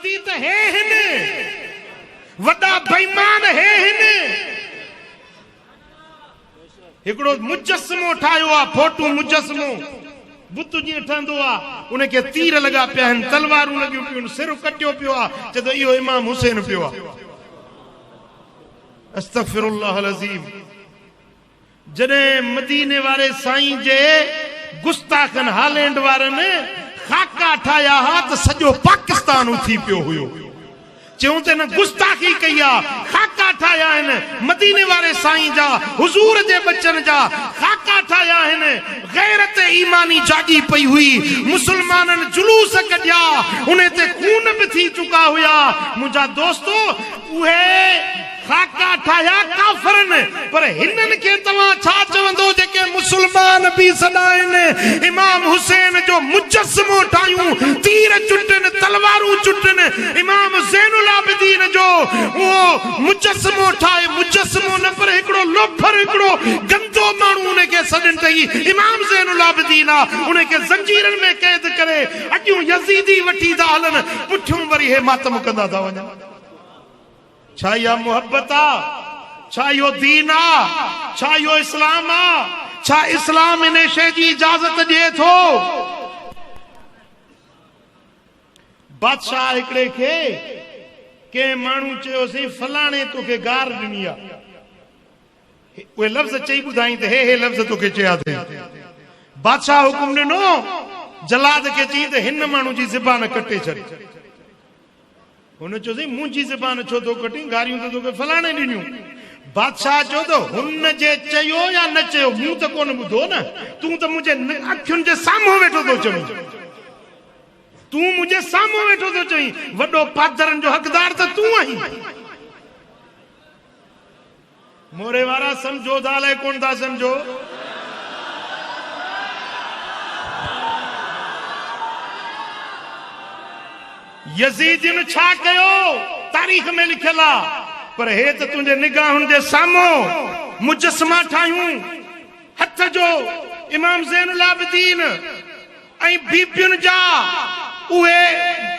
Yazidi तो है हिन वड़ा बेईमान है हिन एकड़ो मुजस्समो ठायो आ फोटो मुजस्समो बुत जी ठंदो आ उनके तीर लगा पिया हन तलवारूं लगियो पियो सिर कटियो पियो आ जदो इहो इमाम हुसैन पियो आ अस्तगफिरुल्लाह अज़ीम जने मदीने वाले साईं जे गुस्ताखन हालैंड वारन खाका ठाया हा तो सजो पाकिस्तान उथी पियो हुयो चऊं ते न गुस्ताखी कई आ खाका ठाया आहिनि मदीने वारे साईं जा हुजूर जे बचन जा खाका ठाया आहिनि गैरत ईमानी जागी पई हुई मुसलमानन जुलूस कढिया उन ते खून भी थी चुका हुआ मुंहिंजा दोस्तो उहे खाका ठाया काफरन पर हिनन के तवा छा चवंदो जेके मुसलमान भी सदाइन इमाम हुसैन जो मुजस्समो ठायूं तीर चुटन तलवारूं चुटन इमाम ज़ैनुल आबिदीन जो वो मुजस्समो ठाए मुजस्समो न पर एकड़ो लोफर एकड़ो गंदो मानू उन के सदन तई इमाम ज़ैनुल आबिदीन उन के जंजीरन में कैद करे अजू यजीदी वठी दा हलन पुठियों वरी हे मातम कंदा था वञा छा या मोहब्बत आ छा यो दीन आ छा यो इस्लाम आ छा इस्लाम इन शे जी इजाजत दे थो बादशाह एकड़े के मानू चयो सी फलाणे तोखे गार दिनी आ वे लफ्ज चई बुधाई ते हे लफ्ज तोखे चया थे बादशाह हुकुम दिनो जलाद के चई ते हिन मानू जी ज़बान कटे छड़ी उन चो सी मुंहिंजी ज़बान छो तो कटी गारियूं तो तोखे फलाणे ॾिनियूं बादशाह चो तो हुन जे चयो या न चयो मूं त कोन ॿुधो न तूं त मुंहिंजे अखियुनि जे साम्हूं वेठो तो चवीं तूं मुंहिंजे साम्हूं वेठो तो चवीं वॾो पादरनि जो हक़दार त तूं आहीं मोरे वारा सम्झो था अलाए कोन था सम्झो यजीदिन छा कयो तारीख में लिखियल आ पर हे त तुंहिंजे निगाहुनि जे साम्हूं मुजस्समा ठाहियूं हथ जो इमाम ज़ैनुल आबिदीन ऐं बीबियुनि जा उहे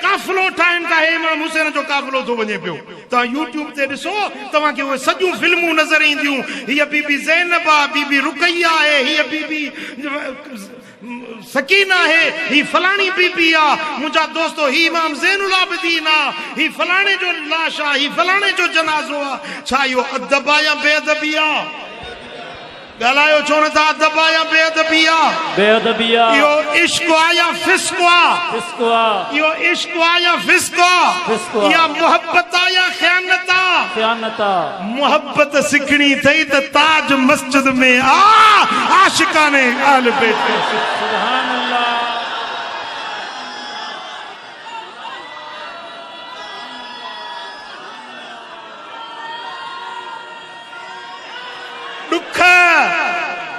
काफ़िलो ठाहिनि था हे इमाम हुसैन जो काफ़िलो थो वञे पियो तव्हां यूट्यूब ते ॾिसो तव्हांखे उहे सॼियूं फिल्मूं नज़र ईंदियूं हीअ बीबी ज़ैनब आहे बीबी रुकैया आहे हीअ बीबी सकीना है ही फलानी बीबी आ मुझा दोस्तों ही इमाम ज़ैनुल आबिदीन आ ही फलाने जो लाश आ ही फलाने जो जनाजो आ छा यो अदब आ या बेअदबी आ गलायो छो न था अदब आ या बेअदबी आ बेअदबी आ यो इश्क आ या फिस्क आ यो इश्क आ या फिस्क आ या मोहब्बत आ या खयानत आ मोहब्बत सिखणी थई त ताज मस्जिद में आ आशिकाने अहल बैत सुभान अल्लाह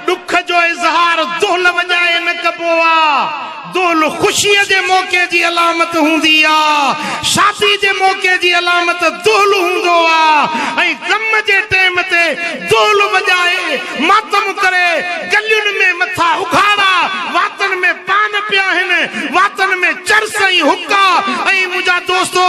दुख जो इजहार दुहल वजाए न कबो आ दुहल खुशी जे मौके जी अलामत हुंदी आ शादी जे मौके जी अलामत दुहल हुंदो आ ऐं गम जे टाइम ते दुहल वजाए मातम करे गलियुनि में मथा उघाड़ा वातन में पान पिया आहिनि वातन में चरस ऐं हुक्का ऐं मुंहिंजा दोस्तो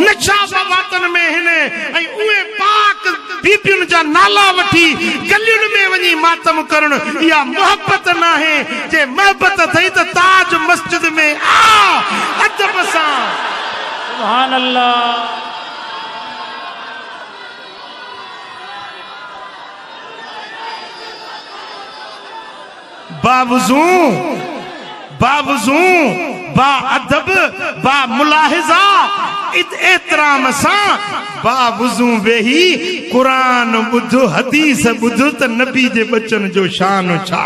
नशा वातन में आहिनि ऐं उहे पाक बीबियुनि जा नाला वठी गलियुनि में वञी मातम करण या मोहब्बत ना है जे मोहब्बत थई त ताज मस्जिद में आ अदब सां सुभान अल्लाह बावजू बा अदब बा मुलाहिजा एतराम सां बावजू वेही कुरान बुध हदीस बुध त नबी जे बचन जो शान छा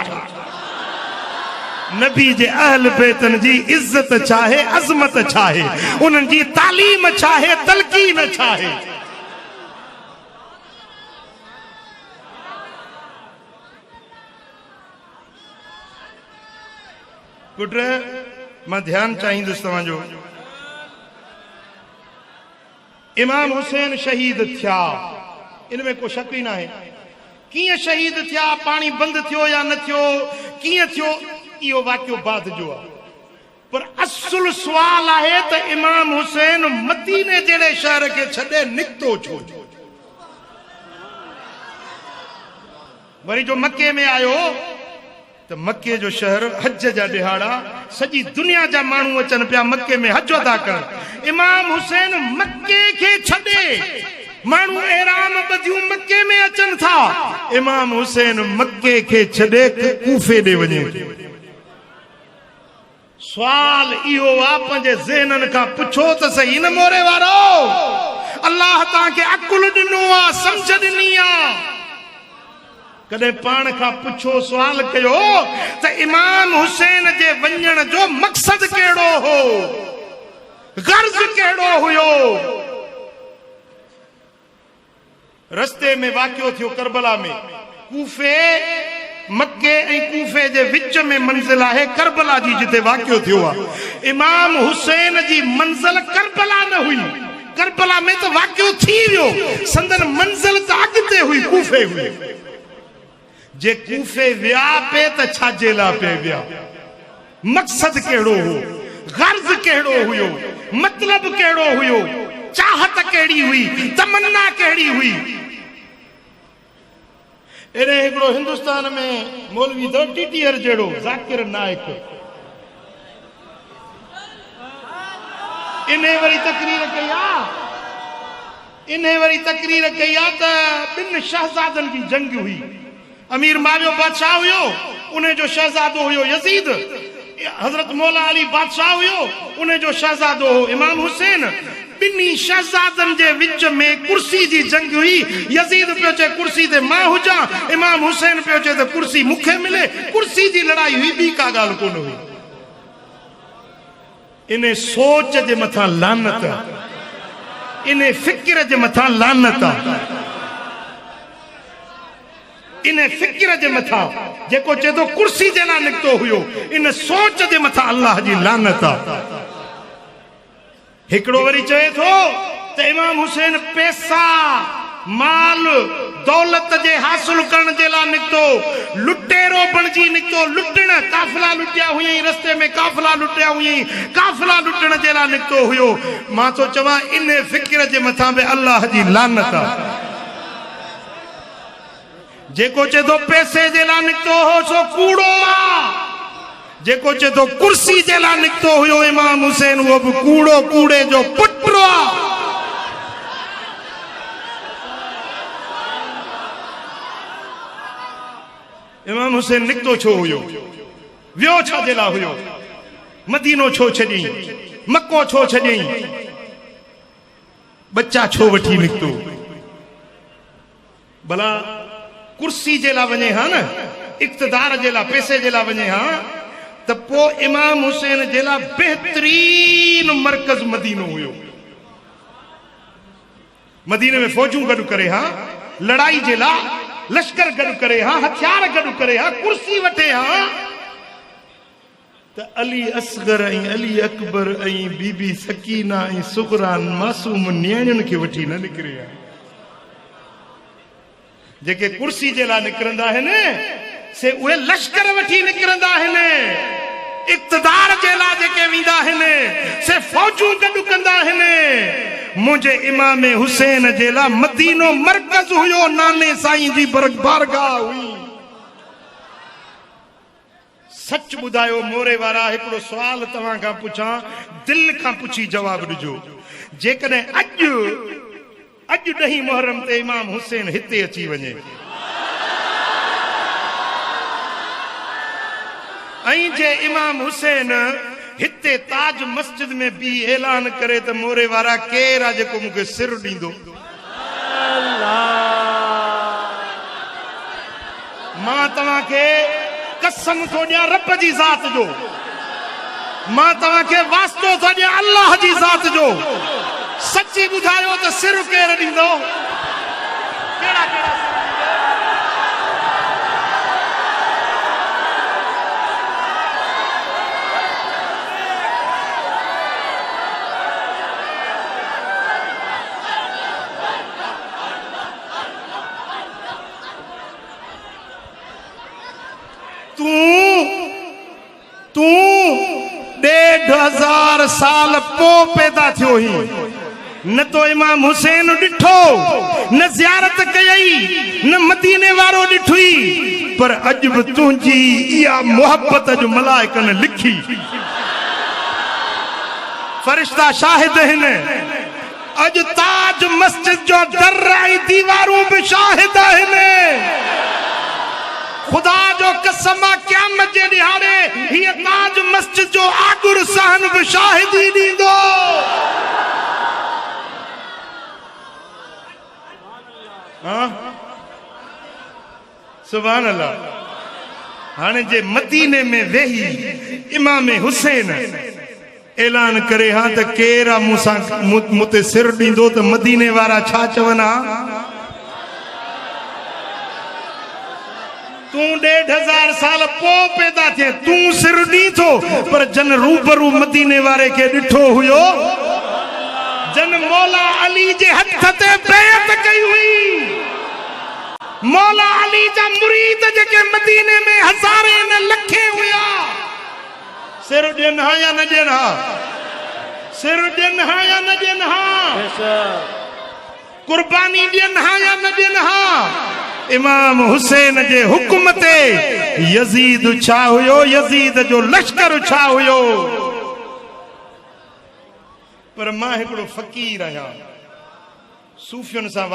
नबी जे अहल बैतन जी इज्जत चाहे अजमत चाहे उन्हनि जी तालीम चाहे तलकीन चाहे पुट मां ध्यान चाहींदुसि तव्हांजो इमाम हुसैन शहीद थिया इनमें को शक ही ना है किए शहीद थिया पानी बंद थियो या न थियो किए थियो इहो वाक्यो बाद जो पर असुल सवाल है तो इमाम हुसैन मदीने जड़े शहर के छड़े निकतो छो। वरी जो मक्के में आयो तो मक्के जो शहर हज जा दिहाड़ा सजी दुनिया जा मानू अचन पिया मक्के में हज अदा कर। इमाम हुसैन मक्के के छड़े मानू एराम बदियूं मक्के में अचन था। इमाम हुसैन मक्के के छड़े कूफे दे वने। सवाल इहो आ पंहिंजे ज़हनन का पुछो तो सही न मोरे वारो अल्लाह ताके अकुल दिनो आ समझ दिनी आ। कदे पान का पुछो सवाल कयो तो इमाम हुसैन जे वञण जो मकसद केड़ो हो, गर्ज केड़ो हुयो। रस्ते में वाक़ियो थियो करबला में। कूफे मक्के ऐं कूफे जे विच में मंजिल है करबला जी जिते वाक़ियो थियो आ। इमाम हुसैन जी मंजिल करबला न हुई, करबला में तो वाक़ियो थी वियो, संदन मंजिल तो अॻिते हुई, कूफे हुई। जे कूफे विया पे तो छाजे ला पे विया, मकसद केड़ो हो, गर्ज केड़ो हुयो, मतलब केड़ो हुयो, चाहत केड़ी हुई, तमन्ना केड़ी हुई। एरे हिकड़ो हिंदुस्तान में मौलवी दो टीटीआर जेड़ो जाकिर नाइक इन्हें वरी तकरीर कई आ त बिन शहजादन की जंग हुई। अमीर मावियो बादशाह हुयो, उन्हें जो शहजादो हुयो यजीद। हजरत मौला अली बादशाह हुयो, उन्हें जो शहजादो हो इमाम हुसैन। बिन्नी शहजादन जे विच में कुर्सी जी जंग हुई। यजीद पियो चे कुर्सी ते मां हुजा, इमाम हुसैन पियो चे त कुर्सी मुखे मिले। कुर्सी जी लड़ाई हुई, बी का गाल कोन हुई। इन्हें सोच जे मथा लानत, इन्हें फिक्र जे मथा लानत, इन्हें फिक्र जे मथा जेको चे तो कुर्सी जे ला निकतो हुयो, इन सोच जे मथा अल्लाह जी लानत आ। हिकड़ो वरी चए थो त इमाम हुसैन पैसा माल दौलत जे हासिल करण जे ला निकतो, लुटेरो बणजी निकतो। लुटण काफिला लुटिया हुई, रस्ते में काफिला लुटिया हुई, काफिला लुटण जे ला निकतो हुयो। मां तो चवा इन फिक्र जे मथा बि अल्लाह जी लानत आ। जेको चे तो पैसे जे ला निकतो हो सो कूड़ो आ, जेको चे तो कुर्सी जे ला निकतो हुयो इमाम हुसैन वो भी कूड़ो, कूड़े जो पुटरो आ। इमाम हुसैन निकतो छो हुयो, वियो छा जे ला हुयो, मदीनो छो छॾी, मक्को छो छॾी, बच्चा छो वठी निकतो। भला कुर्सी जे ला वने हा न, इक़्तिदार जे ला, पैसे जे ला वने हा त पो इमाम हुसैन जे ला बेहतरीन मरकज मदीनो हुयो। मदीने में फौजूं गॾु करे हा, लड़ाई जे ला लश्कर गॾु करे हा, हथियार गॾु करे हा, कुर्सी वठे हा। त अली असगर ऐं अली अकबर ऐं बीबी सकीना ऐं सुगरा मासूम नियाणियुनि खे वठी न निकिरे हा। जेके कुर्सी जे ला निकिरंदा आहिनि से उहे लश्कर वठी निकिरंदा आहिनि। इक़्तिदार जे ला जेके वेंदा आहिनि से फौजूं गॾु कंदा आहिनि। मुंहिंजे इमाम हुसैन जे ला मदीनो मरकज़ हुयो, नाने साईं जी बारगाह हुई। सच ॿुधायो मोरे वारा, हिकिड़ो सुवाल तव्हां खां पुछां, दिलि खां पुछी जवाब ॾिजो। जेकॾहिं अॼु 10 मुहर्रम ते इमाम हुसैन हिते अची वञे ऐं जे इमाम हुसैन हिते ताज मस्जिद में भी ऐलान करे त मोरे वारा केर आ जेको मूंखे सिर ॾींदो? मां तव्हांखे कसम थो ॾियां रब जी ज़ात जो, मां तव्हांखे वास्तो थो ॾियां अल्लाह जी ज़ात जो। सची ॿुधायो त सिर केर ॾींदो? कहिड़ा कहिड़ा तू 1.5 साल पो पैदा थियो ही न तो इमाम हुसैन ॾिठो न ज़ियारत कयई न मदीने वारो ॾिठुई पर अॼु बि तुंहिंजी इहा मोहब्बत जो मलाइकनि लिखी फरिश्ता शाहिद आहिनि अॼु ताज मस्जिद जो दर ऐं दीवारूं बि शाहिद आहिनि खुदा जो कसम क़यामत जे ॾिहाड़े हीअ ताज मस्जिद जो आगुर सहन बि शाहिदी ॾींदो सुभान अल्लाह हाणे जे मदीने में वेही इमाम हुसैन ऐलान करे हा त केर मूंसां मूंते सिर ॾींदो त मदीने वारा छा चवनि हा तू 1500 साल पो पैदा थे तू सिर ॾी थो पर जन रूबरू मदीने वारे खे ॾिठो हुयो जन मौला अली जे हथ ते बैत कई हुई मौला अली जा मुरीद जेके मदीने में हज़ारे न लखे हुया सिर ॾियनि हा या न ॾियनि हा सिर ॾियनि हा या न ॾियनि हा कुर्बानी ॾियनि हा या न ॾियनि हा इमाम हुसैन जे हुक्म ते यजीद छा हुयो यजीद जो लश्कर छा हुयो पर मां हिकिड़ो फ़कीर आहियां सूफ़ियुनि सां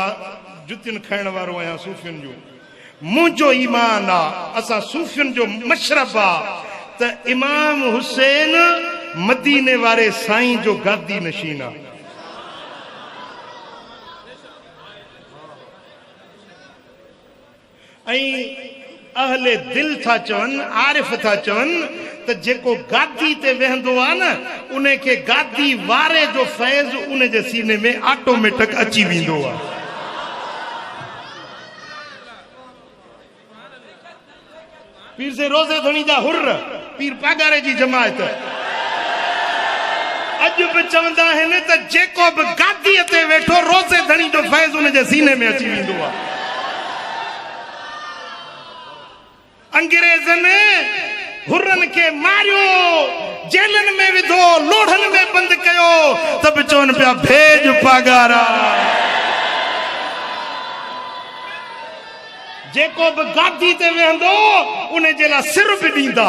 जुतियुनि खाइण वारो आहियां सूफ़ियुनि जो मुंहिंजो ईमान आहे असां सूफ़ियुनि जो मशरब आहे त इमाम हुसैन मदीने वारे साईं जो गादी नशीन आहे ऐं अहले दिल था चवनि आरिफ था चवनि त जेको गादी ते वेहंदो आहे न उन खे गादी वारे जो फैज़ उन जे सीने में ऑटोमेटिक अची वेंदो आहे पीर से रोज़े धणी जा हुर पीर पागारे जी जमायत अॼु बि चवंदा आहिनि त जेको बि गादीअ ते वेठो रोज़े धणी जो फैज़ उन जे सीने में अची वेंदो आहे अंग्रेज़नि हुरनि खे मारियो जेलनि में विधो लोढ़नि में बंदि कयो त बि चवनि पिया भेज पागारा जेको बि गादी ते वेहंदो उन जे लाइ सिर बि ॾींदा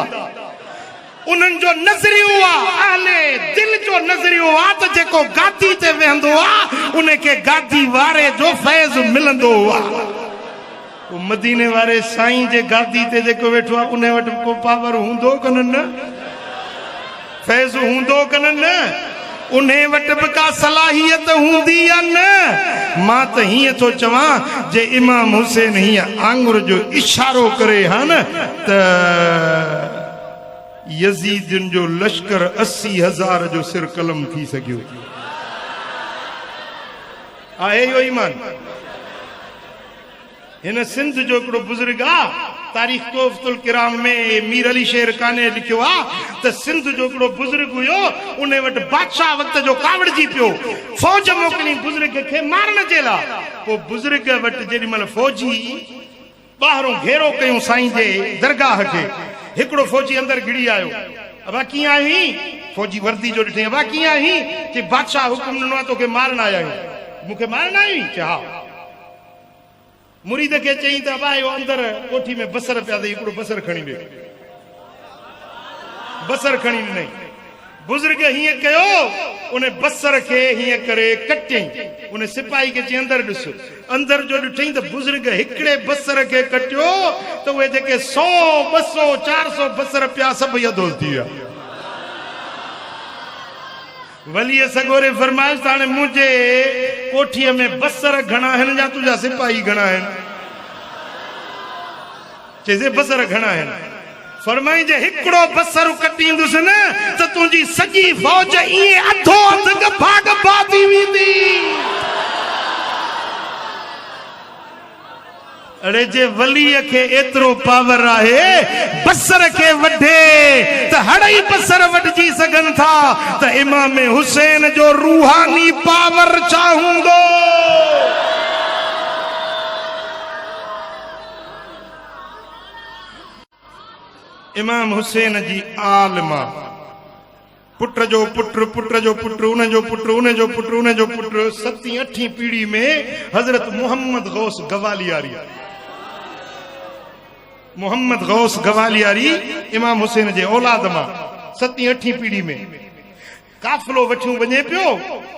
उन्हनि जो नज़रियो आहे अहले दिल जो नज़रियो आहे त जेको गादी ते वेहंदो आहे उन खे गादी वारे जो फैज़ मिलंदो आहे मदीने वारे साईं जे गादी ते जेको वेठो आहे उन वटि को पावर हूंदो कन न फैज़ हूंदो कन न उन वटि बि का सलाहियत हूंदी या न मां त हीअं थो चवां जे इमाम हुसैन हीअं आंगुर जो इशारो करे हा न त यजीदन जो लश्कर 80,000 जो सिर कलम थी सघियो आहे इहो ईमान हिन सिंध जो हिकिड़ो बुज़ुर्ग आहे तारीख़ तोहफ़तुल किराम में मीर अली शेर खाने लिखियो आहे त सिंध जो हिकिड़ो बुज़ुर्ग हुयो उन वटि बादशाह वक़्त जो कावड़जी पियो फौज मोकिली बुज़ुर्ग खे मारण जे लाइ पोइ बुज़ुर्ग वटि जेॾी महिल फौजी ॿाहिरों घेरो कयूं साईं जे दरगाह खे हिकिड़ो फौजी अंदरि घिड़ी आयो अबा कीअं आहीं फौजी वर्दी जो ॾिठईं अबा कीअं आहीं कि बादशाह हुकुम ॾिनो आहे तोखे मारण आया आहियूं मूंखे मारण आई चए हा मुरीद खे चई त अबा इहो अंदरि कोठी में बसर पिया अथई हिकिड़ो बसर खणी ॾे बसर खणी ॾिनई बुज़ुर्ग हीअं कयो उन बसर खे हीअं करे कटियईं उन सिपाही खे चई अंदरि ॾिस अंदरि जो ॾिठईं त बुज़ुर्ग हिकिड़े बसर खे कटियो त उहे जेके 100 200 400 बसर पिया सभु यदोल थी विया वलीअ सगोरे फरमाइश त हाणे मुंहिंजे कोठीअ में बसर घणा आहिनि या तुंहिंजा सिपाही घणा आहिनि चइजे बसर घणा आहिनि फरमाई जे हिकिड़ो बसर कटींदुसि न त तुंहिंजी सॼी फौज ईअं अधो अधु गफा गफा थी वेंदी अड़े जे वलीअ खे एतिरो पावर आहे बसर खे वढे त हड़ई बसर वढजी सघनि था त इमाम हुसैन जो रूहानी पावर छा हूंदो इमाम हुसैन जी आलमा पुट जो पुट, पुट जो पुट, उन जो पुट, उन जो पुट, उन जो पुट, 7वीं 8वीं पीढ़ी में हजरत मोहम्मद गौस गवालियारी, मोहम्मद गौस गवालियारी इमाम हुसैन जे औलाद मां 7वीं 8वीं पीढ़ी में काफिलो वठियो वञे पियो,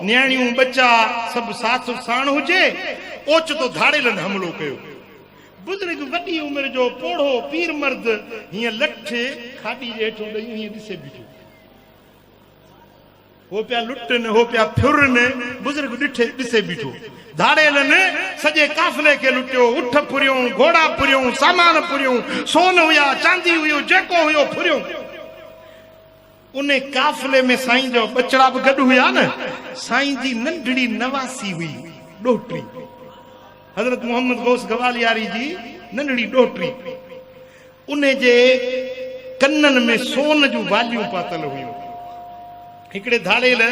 न्याणियूं बच्चा सब साथ साण हुजे, ओचितो धाड़ेलनि हमलो कयो। बुजुर्ग वॾी उमिरि जो पोढ़ो पीर मर्द हीअं लठ खाॾी जे हेठों ॾेई हीअं ॾिसे बीठो, हो पिया लुटनि, हो पिया फिरनि, बुजुर्ग ॾिसे बीठो। धाड़ेलनि सॼे काफ़िले खे लुटियो, उठ फुरियूं, घोड़ा फुरियूं, सामान फुरियूं, सोन हुया, चांदी हुयो, जेको हुयो फुरियूं। उन काफ़िले में साईं जो बचड़ा बि गॾु हुया न, साईं जी नंढड़ी नवासी हुई, ॾोहिटी, हज़रत मोहम्मद गौस गवालियारी जी नंढड़ी ॾोहिटी। उन जे कननि में सोन जूं वालियूं पातल हुयूं। हिकिड़े धाड़ेल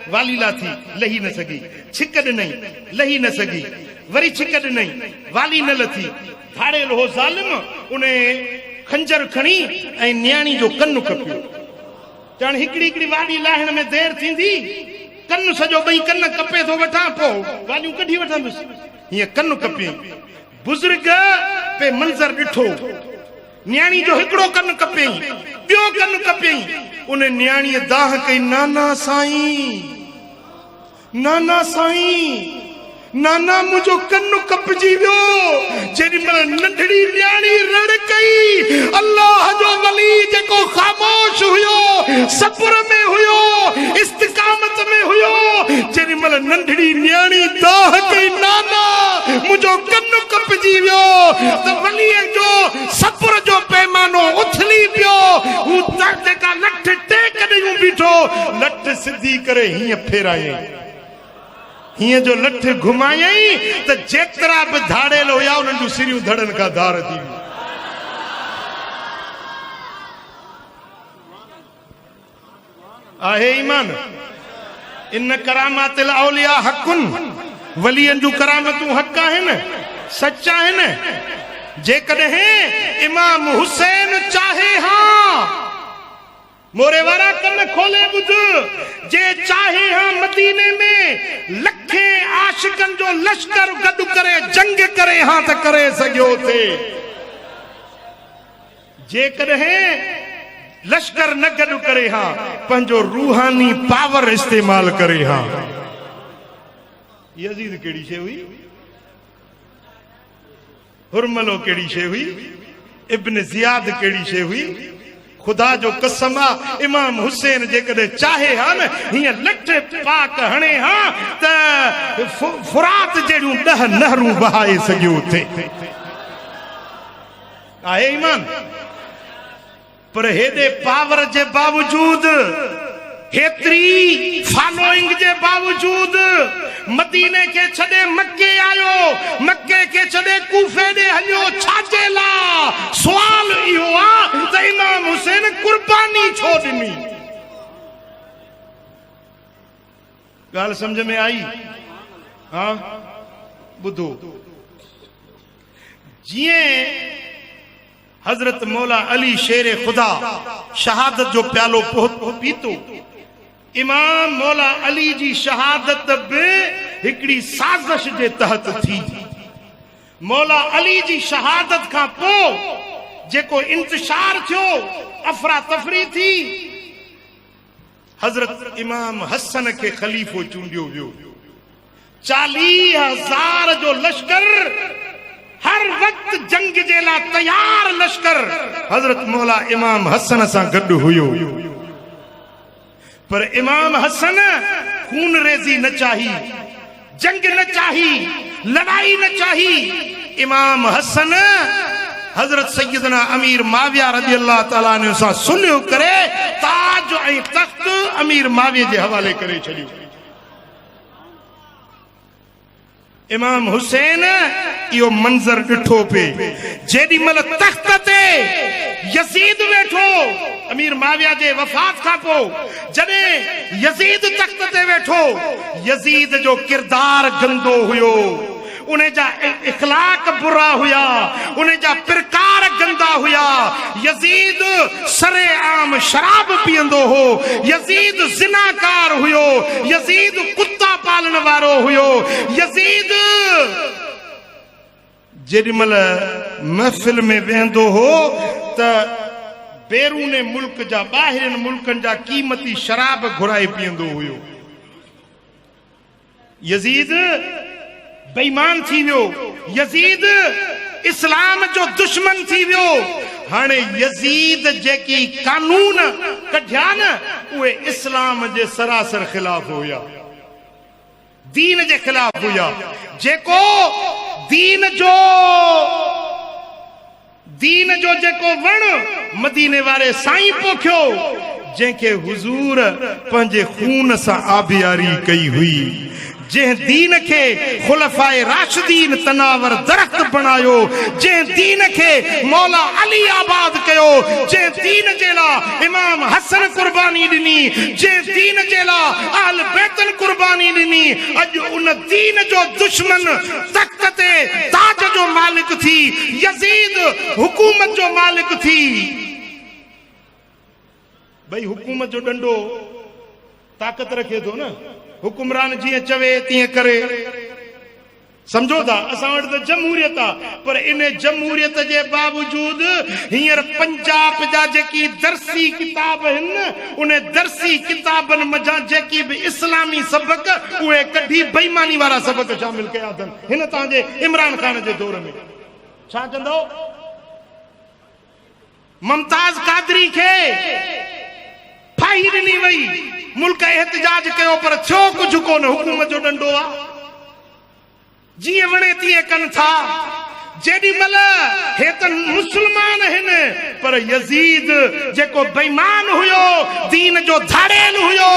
वालीला थी, लही न सघी, छिक ॾिनई, लही न सघी, वरी छिक ॾिनई, वाली न लथी। धाड़ेल हो ज़ालिम, उन खंजर खणी ऐं न्याणी जो कनु कपियो। ॼण हिकिड़ी हिकिड़ी वाली लाहिण में देर थींदी, कनु सॼो ॿई कन कपे थो वठां, पोइ वालियूं कढी वठंदुसि, हीअं कनु कपियईं। बुज़ुर्ग पे मंज़र ॾिठो, न्याणी जो हिकिड़ो कनु कपियईं, ॿियो कनु कपियईं। उन न्याणीअ दाह कई, नाना साईं, नाना साईं, नाना मुंहिंजो कनु कपजी वियो। जेॾीमहिल नंढड़ी न्याणी रड़ कई, अल्लाह जो वली जेको ख़ामोश हुयो, सब्र में हुयो, इस्तिकामत में हुयो, जेॾीमहिल नंढड़ी न्याणी दाह कई, नाना मुंहिंजो कनु कपजी वियो, त वलीअ जो सब्र जो पैमानो उथली पियो। हू जेका लठ टेक ॾेयूं बीठो, लठ सिधी करे हीअं फेरायईं, हीअं जो लठ घुमायईं त जेतिरा बि धाड़ेल हुया उन्हनि जूं सिरियूं धड़नि खां धार थी वियूं। आहे ईमान, इन करामातिल औलिया हक़ुन, वलियनि जूं करामतूं हक़ आहिनि, सच आहिनि। जेकॾहिं इमाम हुसैन चाहे, हा मोरे वारा कन खोले ॿुध, जे चाहे हा मदीने में लखे आशिकनि जो लश्कर गॾु करे जंग करे हा त करे सघियो थे। जेकॾहिं लश्कर न गॾु करे हा, पंहिंजो रूहानी पावर इस्तेमाल करे हा। यज़ीद कहिड़ी शइ हुई, हुरमलो कहिड़ी शइ हुई, इब्न ज़ियाद कहिड़ी शइ हुई। खुदा जो कसम आहे, इमाम हुसैन जेकॾहिं चाहे हा न, हीअं लठ पाक हणे हा त फुरात जहिड़ियूं 10 नहरूं बहाए सघियो थे। आहे ईमान। पर हेॾे पावर जे बावजूद, हेतिरी फॉलोइंग जे बावजूद मदीने के छॾे मके आयो, मके के छॾे कूफे ॾे हलियो, छाजे लाइ? सुवाल इहो आहे त इमाम हुसैन कुर्बानी छो ॾिनी? ॻाल्हि सम्झ में आई? हा, ॿुधो। जीअं हजरत मौला अली शेर खुदा शहादत जो प्यालो पीतो, इमाम मौला अली जी शहादत बि हिकिड़ी साज़िश जे तहत थी। मौला अली जी शहादत खां पोइ जेको इंतशार थियो, अफरा तफरी थी, हजरत इमाम हसन के खलीफो चूंडियो वियो। 40,000 जो लश्कर, हर वक्त जंग जे लाइ तैयार लश्कर हजरत मौला इमाम हसन सां गॾु हुयो। पर इमाम हसन खून रेज़ी न चाही, जंग न चाही, लड़ाई न चाही। इमाम हसन हजरत सैयदना अमीर माविया रज़ी अल्लाह ताला अन्हु सां सुलह करे ताज ऐं तख्त अमीर माविया जे हवाले करे छॾियो। इमाम हुसैन इहो मंज़र ॾिठो पे, जेॾीमहिल तख्त ते यज़ीद वेठो, अमीर माविया जे वफ़ात खां पोइ जॾहिं यज़ीद तख्त ते वेठो, यज़ीद जो किरदार गंदो हुयो, उन जा इखलाक बुरा हुया, उन जा प्रकार गंदा हुया। यजीद सरे आम शराब पींदो हो, यजीद जिनाकार हुयो, यजीद कुत्ता पालन वारो हुयो। यजीद जेडीमल महफिल में वेंदो हो त बैरून मुल्क जा बाहिरन मुल्कन जा कीमती शराब घुराए पींदो हुयो। यजीद बेईमान थी वियो, यजीद इस्लाम जो दुश्मन थी वियो। हाणे यजीद जेकी कानून कढिया न उहे इस्लाम जे सरासर खिलाफ हुया, दीन जे खिलाफ हुया। जेको दीन जो जेको वण मदीने वारे साईं पोखियो, जंहिंखे हुजूर पंहिंजे खून सां आबियारी कई हुई, जंहिं दीन के खुलफाए राशिदीन तनावर दरख्त बनायो, जंहिं दीन के मौला अली आबाद कयो, जंहिं दीन जेला इमाम हसन कुर्बानी दिनी, जंहिं दीन जेला अहल बैतन कुर्बानी दिनी, अज उन दीन जो दुश्मन तख्त ते ताज जो मालिक थी, यजीद हुकूमत जो मालिक थी। भाई हुकूमत जो डंडो ताकत रखे थो न, हुकुमरान जी चवे तीअं करे, समझो था। असां वटि त जमहूरियत आहे, पर इन जमहूरियत जे बावजूद हींअर पंजाब जा जेकी दर्सी किताब आहिनि, उन दर्सी किताबनि मज़ा जेकी बि इस्लामी सबक उहे कढी बेईमानी वारा सबक शामिल कया अथनि। हिन तव्हांजे इमरान खान जे दौर में छा कंदो? मुमताज कादरी खे फाही ॾिनी वई, मुल्क एहतजाज कयो, पर थियो कुछ कोन। हुकूमत जो डंडो आहे, जीअं वणे तीअं कनि था। जेडी मल हे त मुसलमान आहिनि, पर यजीद जेको बेईमान हुयो, दीन जो धाड़ेल हुयो,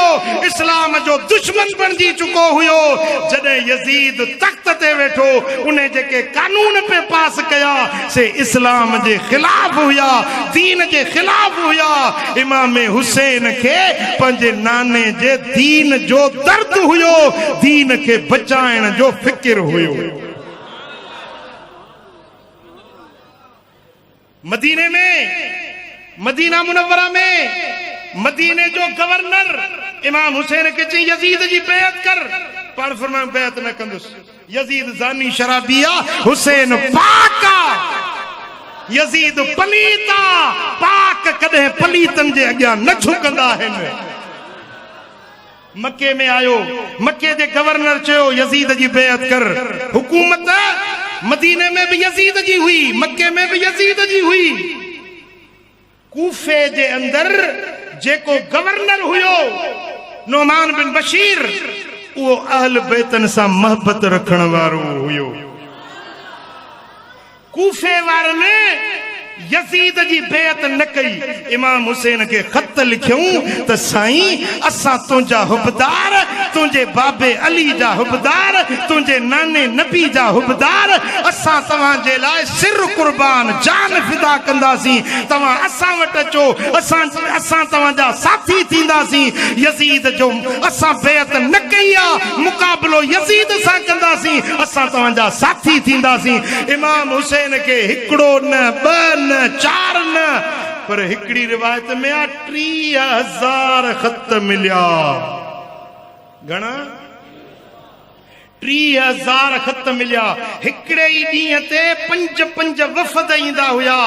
इस्लाम जो दुश्मन बणजी चुको हुयो, जॾहिं यजीद तख्त ते वेठो, उन जेके कानून पे पास कया से इस्लाम जे खिलाफ हुया, दीन जे खिलाफ हुया। इमाम हुसैन खे पंहिंजे नाने जे दीन जो दर्द हुयो, दीन खे बचाइण जो फिक्र हुयो। मदीने में, मदीना मुनव्वरा में मदीने जो गवर्नर इमाम हुसैन के चई यजीद जी बैत कर, पर फरमाया बैत न कंदुस। यजीद जानी शराबिया, हुसैन पाका, यजीद पलीता, पाक कदे पलीतन जे अग्यां न झुकंदा आहिनि। मक्के में आयो, मक्के जे गवर्नर चयो यजीद जी बैत कर। हुकूमत मदीने में भी यजीद जी हुई, मक्के में भी यजीद जी हुई। कूफे जे अंदर जेको गवर्नर हुयो नोमान बिन बशीर, वो अहल बैतन सां मोहब्बत रखण वारो हुयो। कूफे वारनि यजीद जी बेत न कई। इमाम हुसैन के खत लिखियूं त साईं असां तुंहिंजा हुबदार, तुंहिंजे बाबे अली जा हुबदार, तुंहिंजे नाने नबी जा हुबदार, असां तव्हांजे लाइ सिर कुर्बान जान फिदा कंदासीं। तव्हां असां वटि अचो, असां तव्हांजा साथी थींदासीं। यजीद जो असां बेत न कई आहे, मुक़ाबिलो यजीद सां कंदासीं, असां तव्हांजा साथी थींदासीं। इमाम हुसैन खे हिकिड़ो न ॿ न चार न, पर हिकड़ी रिवायत में 30,000 खत मिलिया। घणा? 30,000 खत मिलिया। हिकड़े ई ॾींहं ते 5-5 वफ़द ईंदा हुया,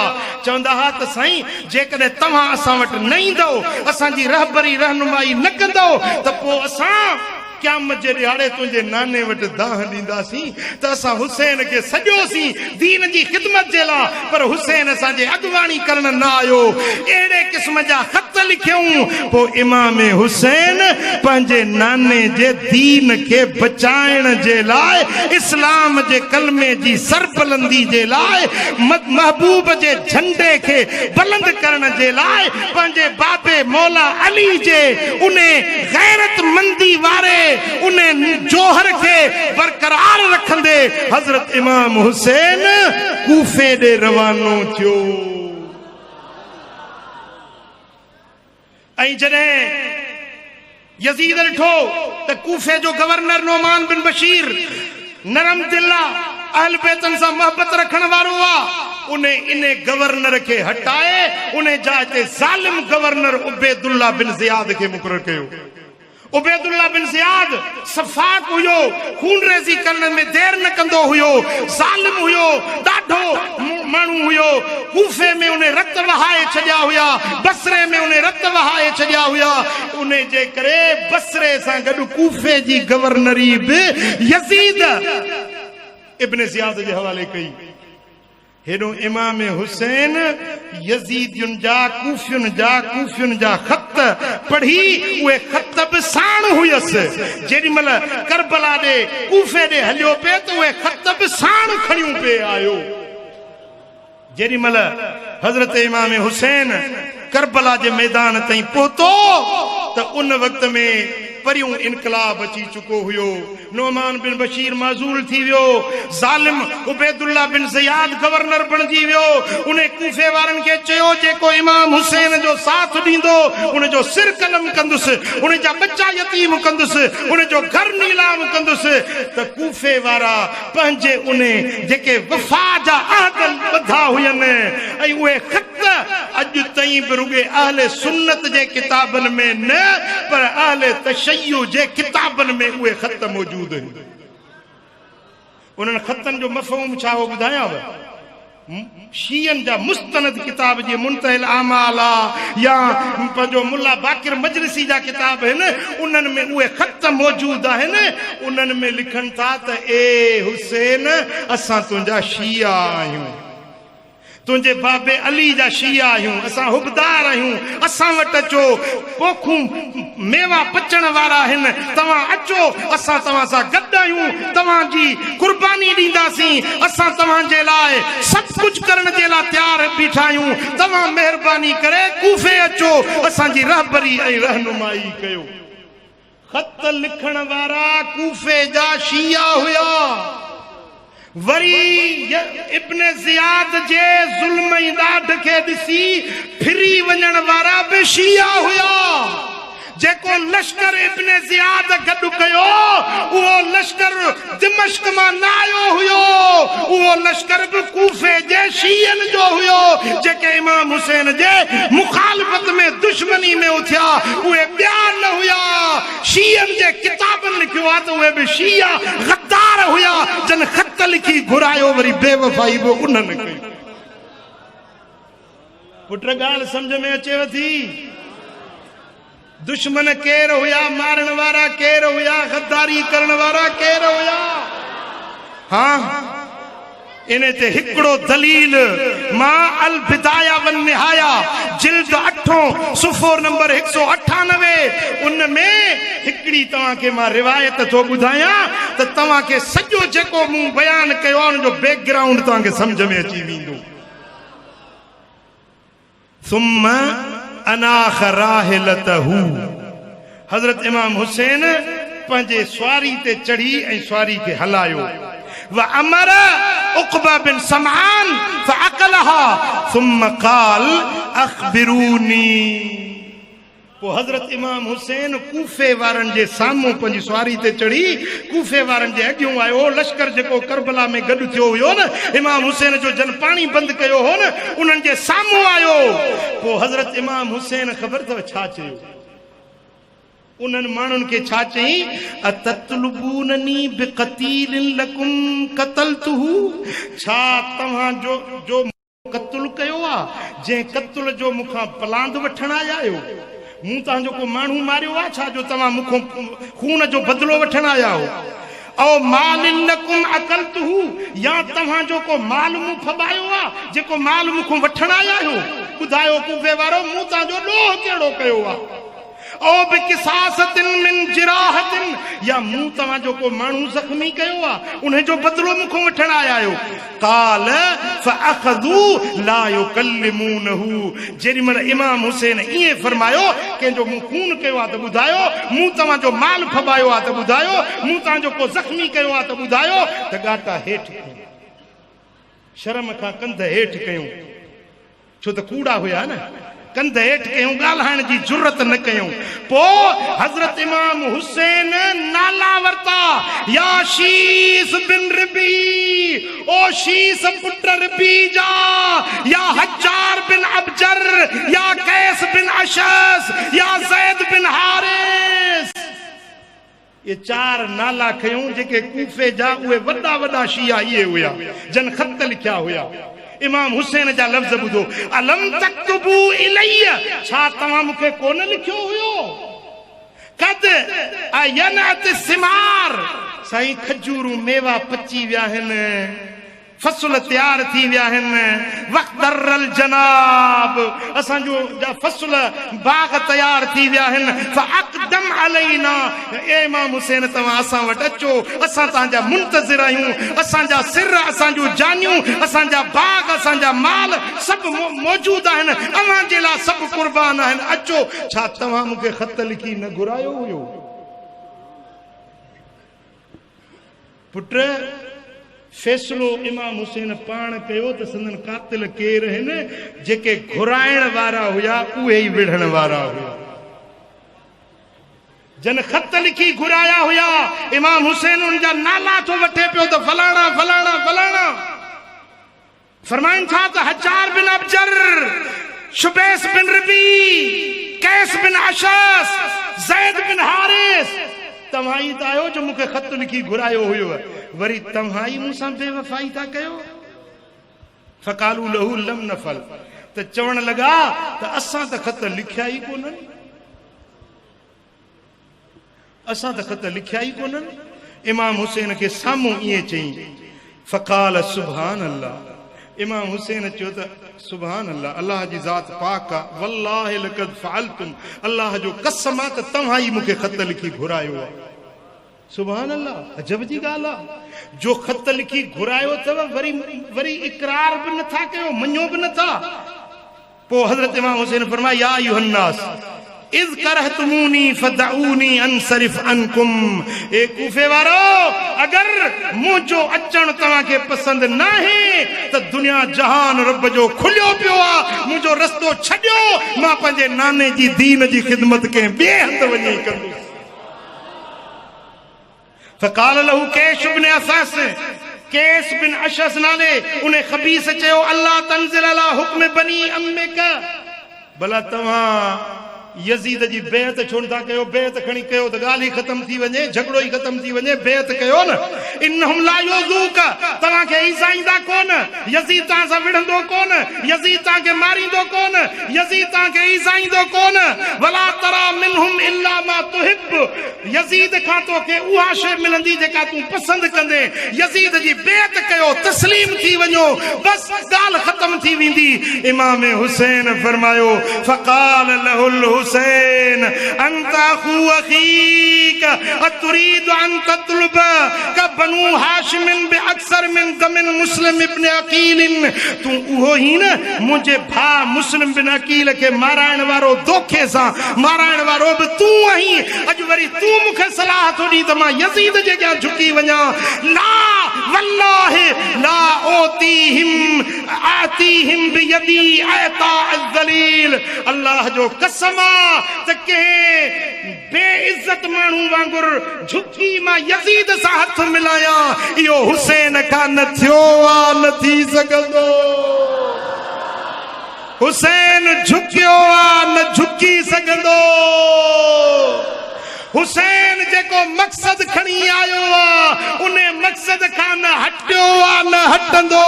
चवंदा हा त साईं जेकॾहिं तव्हां असां वटि न ईंदो, असांजी रहबरी रहनुमाई न कंदो, त पोइ असां क़यामत जे ॾियारे तुंहिंजे नाने वटि दाह ॾींदासीं त असां हुसैन खे सॼोसीं दीन जी ख़िदमत जे लाइ, पर हुसैन असांजे अॻुवाणी करण न आयो। अहिड़े क़िस्म जा ख़त लिखियूं। पोइ इमाम हुसैन पंहिंजे नाने जे दीन खे बचाइण जे लाइ, इस्लाम जे कलमे जी सरबुलंदी जे लाइ, महबूब जे झंडे खे बुलंद करण जे लाइ, पंहिंजे बाबे मौला अली जे उन गैरतमंदी वारे उन जोहर के बरकरार रखंदे हजरत इमाम हुसैन कूफे दे रवानो थियो। ऐं जॾहिं यजीद ॾिठो त कूफे जो गवर्नर नोमान बिन बशीर नरम दिल आहे, अहल बैतन सां मोहब्बत रखण वारो उन गवर्नर के हटाए उन जाते ज़ालिम गवर्नर उबैदुल्लाह बिन ज़ियाद के मुक़रर कयो। उबैदुल्लाह बिन ज़ियाद सफ़ाक हुयो, खून रेज़ी करण में देर न कंदो हुयो, ज़ालिम हुयो, ॾाढो माण्हू हुयो। कूफे में उन्हें रत वहाए छॾिया हुया, बसरे में उन्हें रत वहाए छॾिया हुया। उन जे करे बसरे सां गॾु कूफे जी गवर्नरी बि यज़ीद इब्न ज़ियाद जे हवाले कई। हेॾो इमाम हुसैन यज़ीदियुनि जा कूफियुनि जा ख़त पढ़ी, उहे ख़त बि साण हुयसि। जेॾी महिल करबला ॾे कूफे ॾे हलियो पिए त उहे ख़त बि साण खणियूं पिए आयो। जेॾी महिल हज़रत इमाम हुसैन करबला जे मैदान ताईं पहुतो त उन वक़्त में परियों इनकलाब अची चुको हुयो। नोमान बिन बशीर माज़ूल थी वियो, ज़ालिम उबैदुल्लाह बिन ज़ियाद गवर्नर बणजी वियो। उन कूफे वारनि खे चयो जेको इमाम हुसैन जो साथ ॾींदो उन जो सिर कलम कंदुसि, उन जा बच्चा यतीम कंदुसि, उन जो घर नीलाम कंदुसि। त कूफे वारा पंहिंजे उन जेके वफ़ा जा अहद ॿधा हुयनि ऐं उहे ख़त अॼु ताईं बि रुॻे अहले सुन्नत जे किताबनि में न पर अहले तशय्युअ जे किताबनि में उहे ख़त मौजूद आहिनि। उन्हनि ख़तनि जो मफ़हूम छा हो ॿुधायांव? शीयन जा मुस्तनद किताब जे मुंतहिल आमाल या पंहिंजो मुल्ला बाकिर मजलिसी जा किताब आहिनि, उन्हनि में उहे ख़त मौजूद आहिनि। उन्हनि में लिखनि था त ए हुसैन असां तुंहिंजा शिया आहियूं, तुंहिंजे बाबे अली जा शिया आहियूं, असां हुबदार आहियूं, असां वटि अचो, पोखूं मेवा पचण वारा आहिनि, तव्हां अचो, असां तव्हां सां गॾु आहियूं, तव्हांजी कुर्बानी ॾींदासीं, असां तव्हांजे लाइ सभु कुझु करण जे लाइ तयारु बीठा आहियूं, तव्हां महिरबानी करे कूफे अचो, असांजी रहबरी ऐं रहनुमाई कयो। ख़त लिखण वारा कूफे जा शिया हुया। वरी इब्न ज़ियाद जे ज़ुल्म ऐं ॾाढ खे ॾिसी फिरी वञण वारा बि शिया हुया। जेको लश्कर इब्न ज़ियाद गॾु कयो उहो लश्कर दिमश्क मां न आयो हुयो, उहो लश्कर बि कूफे जे शियनि जो हुयो। जेके इमाम हुसैन जे मुखालफत में दुश्मनी में उथिया उहे ॿिया न हुया, शियनि जे किताबनि लिखियो आहे त उहे बि शिया गद्दार हुया जन ख़त लिखी घुरायो, वरी बेवफ़ाई बि उन्हनि कई। पुट ॻाल्हि सम्झ में अचेव थी? दुश्मन केर हुया, मारण वारा केर हुया, गद्दारी करण वारा केर हुया? हाँ, इन ते हिकिड़ो दलील मां अल बिदाया वन निहाया जिल्द 8 सुफ़ो नंबर 198 उन में हिकिड़ी तव्हांखे मां रिवायत थो ॿुधायां त तव्हांखे सॼो जेको मूं बयान कयो आहे उन जो बैकग्राउंड तव्हांखे सम्झ में अची वेंदो। सुम्मा अनाख राहिलतहू, हज़रत इमाम हुसैन पंहिंजे स्वारी ते चढ़ी ऐं स्वारी खे हलायो। व अमर उक़बा बिन समआन फअक़लहा सुम्मा क़ाल अख़बिरूनी। पोइ हज़रत इमाम हुसैन कूफे वारनि जे साम्हूं पंहिंजी स्वारी ते चढ़ी, कूफे वारनि जे अॻियों आयो। लश्कर जेको करबला में गॾु थियो हुयो न, इमाम हुसैन जो जन पाणी बंदि कयो हो न, उन्हनि जे साम्हूं आयो। पोइ हज़रत इमाम हुसैन ख़बर अथव छा चयो? उन्हनि माण्हुनि खे छा चयईं? अततलबूननी बिक़तीलिन लकुम क़तलतुहु, छा तव्हां जो क़त्ल कयो आहे, जंहिं क़त्ल जो मूंखां पलांद वठण आया आहियो? मूं तव्हांजो को माण्हू मारियो आहे छा जो तव्हां मूंखां खून जो बदिलो वठण आया हो? औ मालिन लकुम अकलतुहु, या तव्हांजो को माल मूं फबायो आहे जेको माल मूंखां वठण आया आहियो? ॿुधायो कूफे वारो, मूं तव्हांजो ॾोह कहिड़ो कयो आहे? ओ बिकिसासतिन मिन जिराहतिन, या मूं तव्हांजो को माण्हू ज़ख्मी कयो आहे उन जो बदिलो मूंखां वठण आया आहियो? क़ाल फअख़ज़ू ला युकल्लिमूनहु, जेॾी महिल इमाम हुसैन ईअं फरमायो कंहिंजो मूं खून कयो आहे त ॿुधायो, मूं तव्हांजो माल फबायो आहे त ॿुधायो, मूं तव्हांजो को ज़ख्मी कयो आहे त ॿुधायो, त ॻाटा हेठि कयूं, शर्म खां कंध हेठि कयूं, छो त कूड़ा हुया न। कंध हेठ कयूं, ॻाल्हाइण जी जुरत न कयूं। पो हज़रत इमाम हुसैन नाला वरता, या शीस बिन रबी, ओ शीस पुट रबी जा, या हज्जार बिन अबजर, या कैस बिन अशस, या ज़ैद बिन हारिस। ये 4 नाला खयूं जेके कूफे जा उहे वॾा वॾा शिया इहे हुया जन खत लिखिया हुया। इमाम हुसैन जा लफ़्ज़ ॿुधो, अलम तक्तबू इलैया, छा तव्हां मूंखे कोन लिखियो हुयो? कद अयनत सिमार, साईं खजूरूं मेवा पची विया आहिनि, फसल तैयार थी विया आहिनि, वक़्तरल जनाब, असांजो फसल बाग तैयार थी विया आहिनि, फ़अक़दम अलैना, ए इमाम हुसैन तव्हां असां वटि अचो, असां तव्हांजा मुंतज़िर आहियूं, असांजा सिर, असांजूं जानियूं, असांजा बाग, असांजा माल सभु मौजूद आहिनि, अव्हां जे लाइ सभु क़ुर्बान आहिनि, अचो। छा तव्हां मूंखे ख़त लिखी न घुरायो हुयो? पुट फैसलो इमाम हुसैन पाण कयो त संदन कातिल केर आहिनि, जेके घुराइण वारा हुया उहे ई विढ़ण वारा हुया। जन खत लिखी घुराया हुया, इमाम हुसैन उनजा नाला थो वठे पियो त फलाणा फलाणा फलाणा। फरमाइन था त हज्जार बिन अबजर, शुबैस बिन रबी, कैस बिन अशस, ज़ैद बिन हारिस, तव्हां ई त आहियो जो मूंखे ख़त लिखी घुरायो हुयो, वरी तव्हां ई मूंसां बेवफ़ाई था कयो। फ़क़ालू लहू लम नफ़ल, त चवण लॻा त असां त ख़त लिखिया ई कोन्हनि, असां त ख़त लिखिया ई कोन्हनि। इमाम हुसैन खे साम्हूं ईअं चई, फ़क़ाल सुभान अल्लाह, इमाम हुसैन चयो त सुभान अल्लाह, अल्लाह जी ज़ात पाक आहे, वल्लाहि लक़द फ़अलतुम, अल्लाह जो कसम आहे त तव्हां ई मूंखे ख़त लिखी घुरायो आहे। सुभान अल्लाह, अजब जी ॻाल्हि आहे, जो ख़त लिखी घुरायो अथव वरी वरी इक़रार बि नथा कयो, मञो बि नथा। पोइ हज़रत इमाम हुसैन फरमाया, या अय्युहन्नास इज़ करहतुमूनी फदऊनी अनसरिफ अनकुम, ए कूफे वारो, अगर मुंहिंजो अचण तव्हांखे पसंदि न आहे त दुनिया जहान रब जो खुलियो पियो आहे, मुंहिंजो रस्तो छॾियो, मां पंहिंजे नाने जी दीन जी ख़िदमत कंहिं ॿिए हंधि वञी कंदुसि। फ़क़ाल लहू कैश बिन अशस, कैस बिन अशस नाले उन्हें खबीस चयो, अल्लाह तंज़िल अला हुक्म बनी अम्मिक, भला तव्हां यज़ीद जी बेअत छो नथा कयो? बेअत खणी कयो त ॻाल्हि ई ख़तम थी वञे, झगड़ो ई ख़तम थी वञे, बेअत कयो न। इन्नहुम ला युज़ूक, तव्हांखे ईज़ाईंदा कोन, यज़ीद तव्हां सां विढ़ंदो कोन, यज़ीद तव्हांखे मारींदो कोन, यज़ीद तव्हांखे ईज़ाईंदो कोन, वला तरा मिनहुम इल्ला मा तुहिब, यज़ीद खां तोखे उहा शइ मिलंदी जेका तूं पसंदि कंदे। यज़ीद जी बेअत कयो, तस्लीम थी वञो, बस ॻाल्हि ख़तम थी वेंदी। इमाम हुसैन फरमायो, फ़क़ाल लहुल हुसैन अंता अखू अखीक अतुरीद अन ततलुब का बनु हाशिमिन बि अक्सर मिन दमिन मुस्लिम इब्न अकील, तू उहो ही न मुझे भा मुस्लिम बिन अकील के माराइण वारो, धोखे सां माराइण वारो भी तू आहीं। अज वरी तू मुखे सलाह थो ॾी त मां यज़ीद जे अॻियां झुकी वञा? ला वल्लाहि ला आतीहिम बियदी अता अज़लील, अल्लाह जो कसम त के बेइज्जत माण्हू वांगुर झुकी मां यज़ीद सां हथ मिलाया, इहो हुसैन खां न थियो आ, न थी सघंदो। हुसैन झुकियो आ, न झुकी सघंदो। हुसैन जेको मक़सद खणी आयो आ, उन मक़सद खां न हटियो आ, न हटंदो।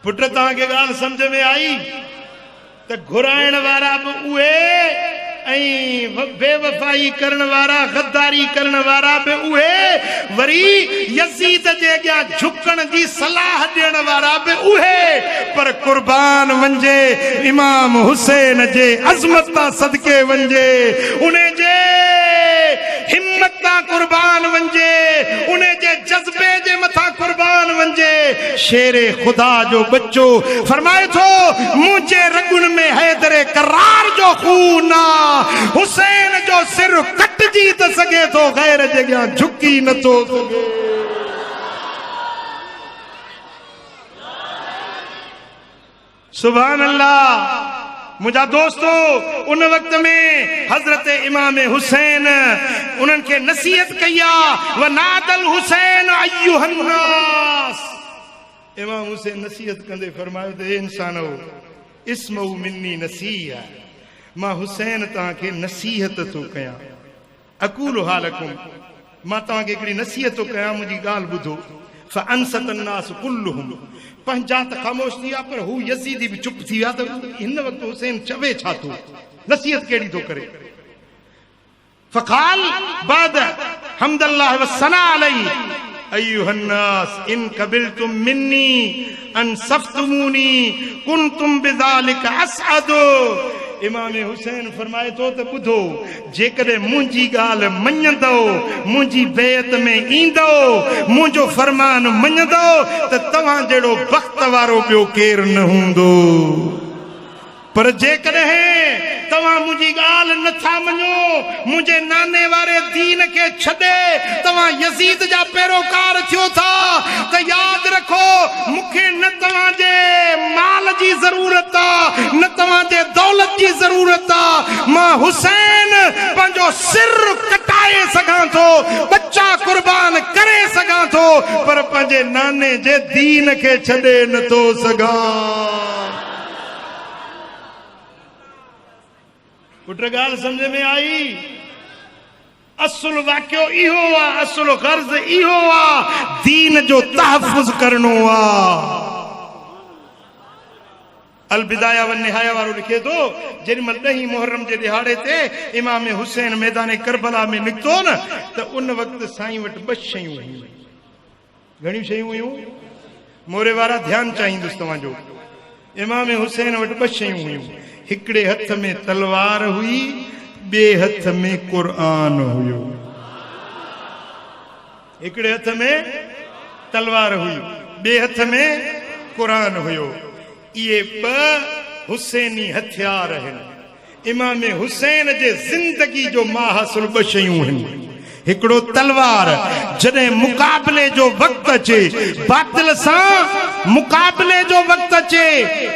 पुट तव्हांखे ॻाल्हि सम्झ में आई त घुराइण वारा बि उहे ऐं बेवफ़ाई करण वारा, गद्दारी करण वारा बि उहे, वरी यज़ीद जे अॻियां झुकण जी सलाह ॾियण वारा बि उहे, पर कुर्बान वञे इमाम हुसैन जे अज़मत तां सदके वञे, उन जे हिम्मत तां कुर्बान वञे, उन जे जज़्बे जे मथां कुर्बान वञे। शेरे खुदा जो बच्चो फरमाए थो, मुंहिंजे रगुन में हैदरे करार जो खून आ, हुसैन जो सिर कटजी त सघे थो, गैर जे अॻियां झुकी नथो सघे। सुभान अल्लाह। मुझा दोस्तों, उन वक्त में हजरत इमाम हुसैन उन्हनि खे नसीहत कया, व नादल हुसैन अय्युहन्नास। इमाम हुसैन नसीहत कंदे फरमायो त इंसानो इस्मउ मिन्नी नसीहा, मां हुसैन तव्हांखे नसीहत थो कयां। अकूल हालकुम, मां तव्हांखे हिकिड़ी नसीहत थो कयां, मुंहिंजी ॻाल्हि ॿुधो। फअनसत अन्नास कुल्लुहुम, पंहिंजा त ख़ामोश थी विया, पर हू यज़ीदी बि चुप थी विया। त हिन वक़्तु हुसैन चवे छा थो, नसीहत कहिड़ी थो करे। फ़क़ाल बाद हम्दुलिल्लाह व सना अलैहि अय्युहन्नास इन क़बिलतुम मिन्नी अनसफ्तुमूनी कुंतुम बिज़ालिका असअदु। इमाम हुसैन फरमाए थो त ॿुधो, जेकॾहिं मुंहिंजी ॻाल्हि मञंदो, मुंहिंजी बेअत में ईंदो, मुंहिंजो फरमान मञंदो, त तव्हां जहिड़ो बख़्त वारो ॿियो केरु न हूंदो। पर जेकॾहिं तव्हां मुंहिंजी ॻाल्हि नथा मञो, मुंहिंजे नाने वारे दीन खे छॾे तव्हां यज़ीद जा पैरोकार थियो था, त यादि रखो, मूंखे न तव्हांजे माल जी ज़रूरत आहे, न तव्हांजे दौलत जी ज़रूरत आहे। मां हुसैन पंहिंजो सिर कटाए सघां थो, बच्चा कुर्बान करे सघां थो, पर पंहिंजे नाने जे दीन खे छॾे नथो सघां। पुट ॻाल्हि समझ में आई? असुल वाक़ियो इहो आहे, असुल गर्ज़ इहो आहे, दीन जो तहफ़ुज़ करणो आहे। अल बिदाया व निहाया वारो लिखे थो, जेॾीमहिल 10 मुहर्रम जे ॾिहाड़े ते इमाम हुसैन मैदान करबला में निकितो न, त उन वक़्तु साईं वटि 2 शयूं हुयूं। घणियूं शयूं हुयूं? मोरे वारा ध्यानु चाहींदुसि तव्हांजो। इमाम हुसैन वटि 2 शयूं हुयूं। हिकिड़े हथ में तलवार हुई, ॿिए हथ में क़ुरान हुयो। हिकिड़े हथ में तलवार हुई, ॿिए हथ में क़ुरान हुयो। इहे 2 हुसैनी हथियार आहिनि। इमाम हुसैन जे ज़िंदगी जो माहासुल 2 शयूं आहिनि। हिकिड़ो तलवार, जॾहिं मुक़ाबले जो वक़्तु अचे, बातिल सां मुक़ाबले जो वक़्तु अचे,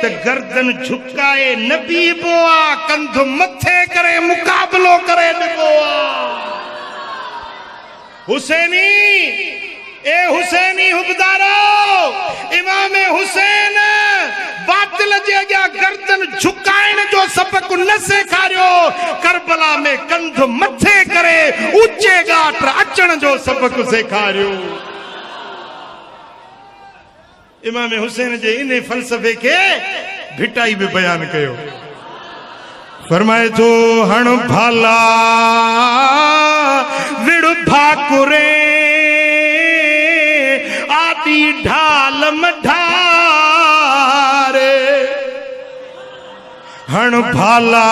त गर्दन झुकाए न बीहबो आहे, कंध मथे करे मुक़ाबलो करे ॾिबो आहे। हुसैनी, ए हुसैनी हुबदारो, इमाम हुसैन बातिल जे अॻियां गर्दन झुकाइण जो सबक़ न सेखारियो, करबला में कंध मथे करे ऊचे घाट अचण जो सबक़ सेखारियो। इमाम हुसैन जे इन फ़लसफ़े खे भिटाई बि बयान कयो। फरमाए थो, हण भाला विड़ भाकुरे आदि ढाल मढारे। हण भाला